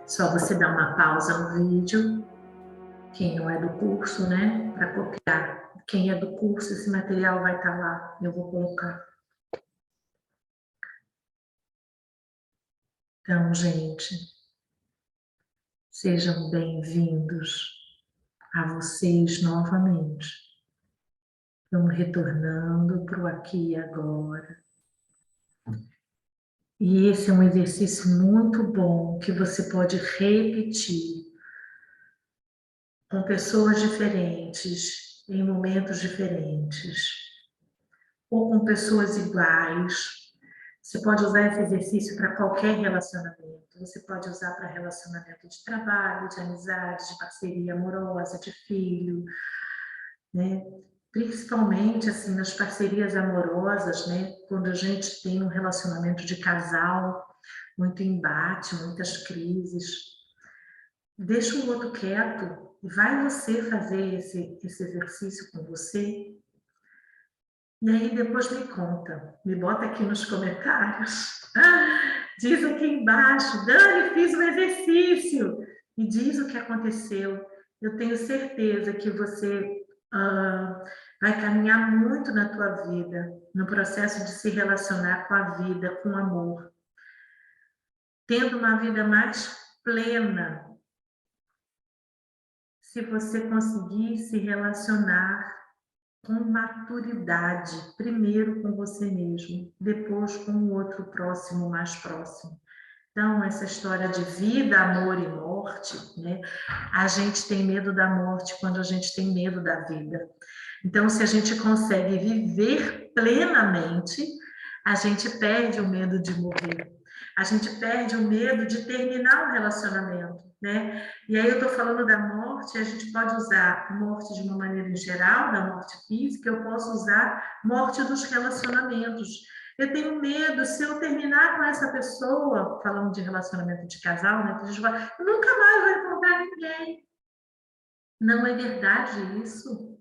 Só você dar uma pausa no vídeo, quem não é do curso, né, para copiar. Quem é do curso, esse material vai estar lá, eu vou colocar. Então, gente, sejam bem-vindos a vocês novamente. Vamos retornando para o aqui e agora. E esse é um exercício muito bom que você pode repetir com pessoas diferentes, em momentos diferentes, ou com pessoas iguais. Você pode usar esse exercício para qualquer relacionamento. Você pode usar para relacionamento de trabalho, de amizade, de parceria amorosa, de filho, né? Principalmente assim nas parcerias amorosas, né? Quando a gente tem um relacionamento de casal, muito embate, muitas crises. Deixa o outro quieto e vai você fazer esse exercício com você. E aí depois me conta, me bota aqui nos comentários. Diz aqui embaixo, Dani, fiz o exercício. E diz o que aconteceu. Eu tenho certeza que você vai caminhar muito na tua vida, no processo de se relacionar com a vida, com amor. Tendo uma vida mais plena, se você conseguir se relacionar com maturidade, primeiro com você mesmo, depois com o outro próximo, mais próximo. Então, essa história de vida, amor e morte, né? A gente tem medo da morte quando a gente tem medo da vida. Então, se a gente consegue viver plenamente, a gente perde o medo de morrer. A gente perde o medo de terminar o relacionamento, né? E aí eu estou falando da morte, a gente pode usar morte de uma maneira em geral, da morte física, eu posso usar morte dos relacionamentos. Eu tenho medo, se eu terminar com essa pessoa, falando de relacionamento de casal, né? A gente fala, eu nunca mais vou encontrar ninguém. Não é verdade isso?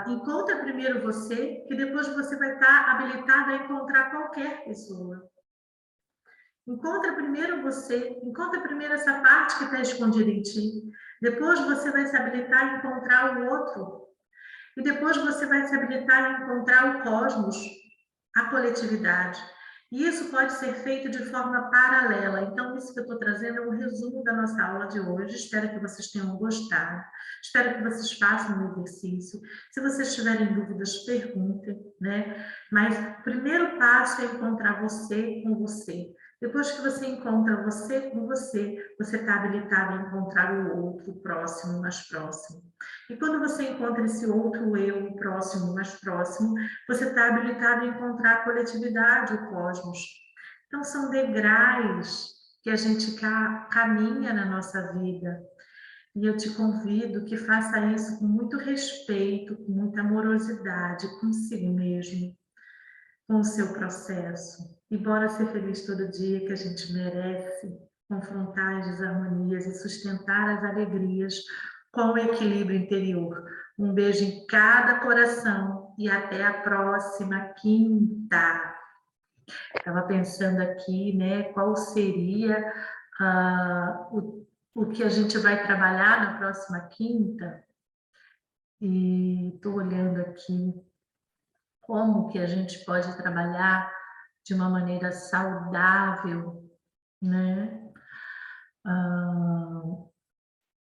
Encontra primeiro você, que depois você vai estar habilitado a encontrar qualquer pessoa. Encontra primeiro você, encontra primeiro essa parte que está escondida em ti. Depois você vai se habilitar a encontrar o outro. E depois você vai se habilitar a encontrar o cosmos, a coletividade. E isso pode ser feito de forma paralela. Então, isso que eu estou trazendo é um resumo da nossa aula de hoje. Espero que vocês tenham gostado. Espero que vocês façam o exercício. Se vocês tiverem dúvidas, perguntem, né? Mas o primeiro passo é encontrar você com você. Depois que você encontra você com você está habilitado a encontrar o outro próximo, mais próximo. E quando você encontra esse outro eu próximo, mais próximo, você está habilitado a encontrar a coletividade, o cosmos. Então, são degraus que a gente caminha na nossa vida. E eu te convido que faça isso com muito respeito, com muita amorosidade consigo mesmo, com o seu processo. E bora ser feliz todo dia, que a gente merece confrontar as desarmonias e sustentar as alegrias com o equilíbrio interior. Um beijo em cada coração e até a próxima quinta. Estava pensando aqui, né, qual seria o que a gente vai trabalhar na próxima quinta. E estou olhando aqui como que a gente pode trabalhar de uma maneira saudável, né?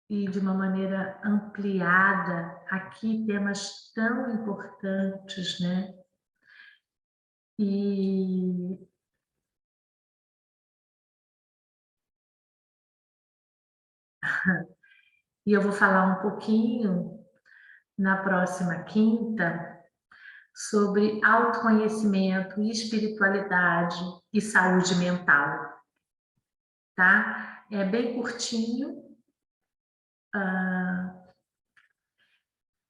E de uma maneira ampliada, aqui temas tão importantes, né? E eu vou falar um pouquinho na próxima quinta sobre autoconhecimento, espiritualidade e saúde mental, tá? É bem curtinho,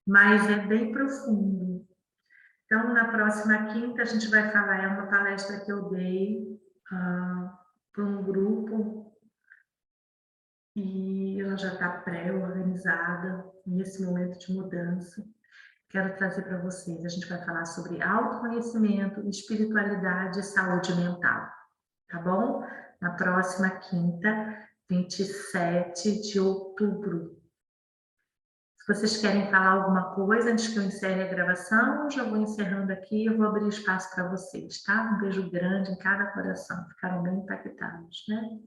mas é bem profundo. Então, na próxima quinta, a gente vai falar, é uma palestra que eu dei para um grupo e ela já está pré-organizada nesse momento de mudança. Quero trazer para vocês, a gente vai falar sobre autoconhecimento, espiritualidade e saúde mental, tá bom? Na próxima quinta, 27 de outubro. Se vocês querem falar alguma coisa antes que eu encerre a gravação, eu já vou encerrando aqui, eu vou abrir espaço para vocês, tá? Um beijo grande em cada coração, ficaram bem impactados, né?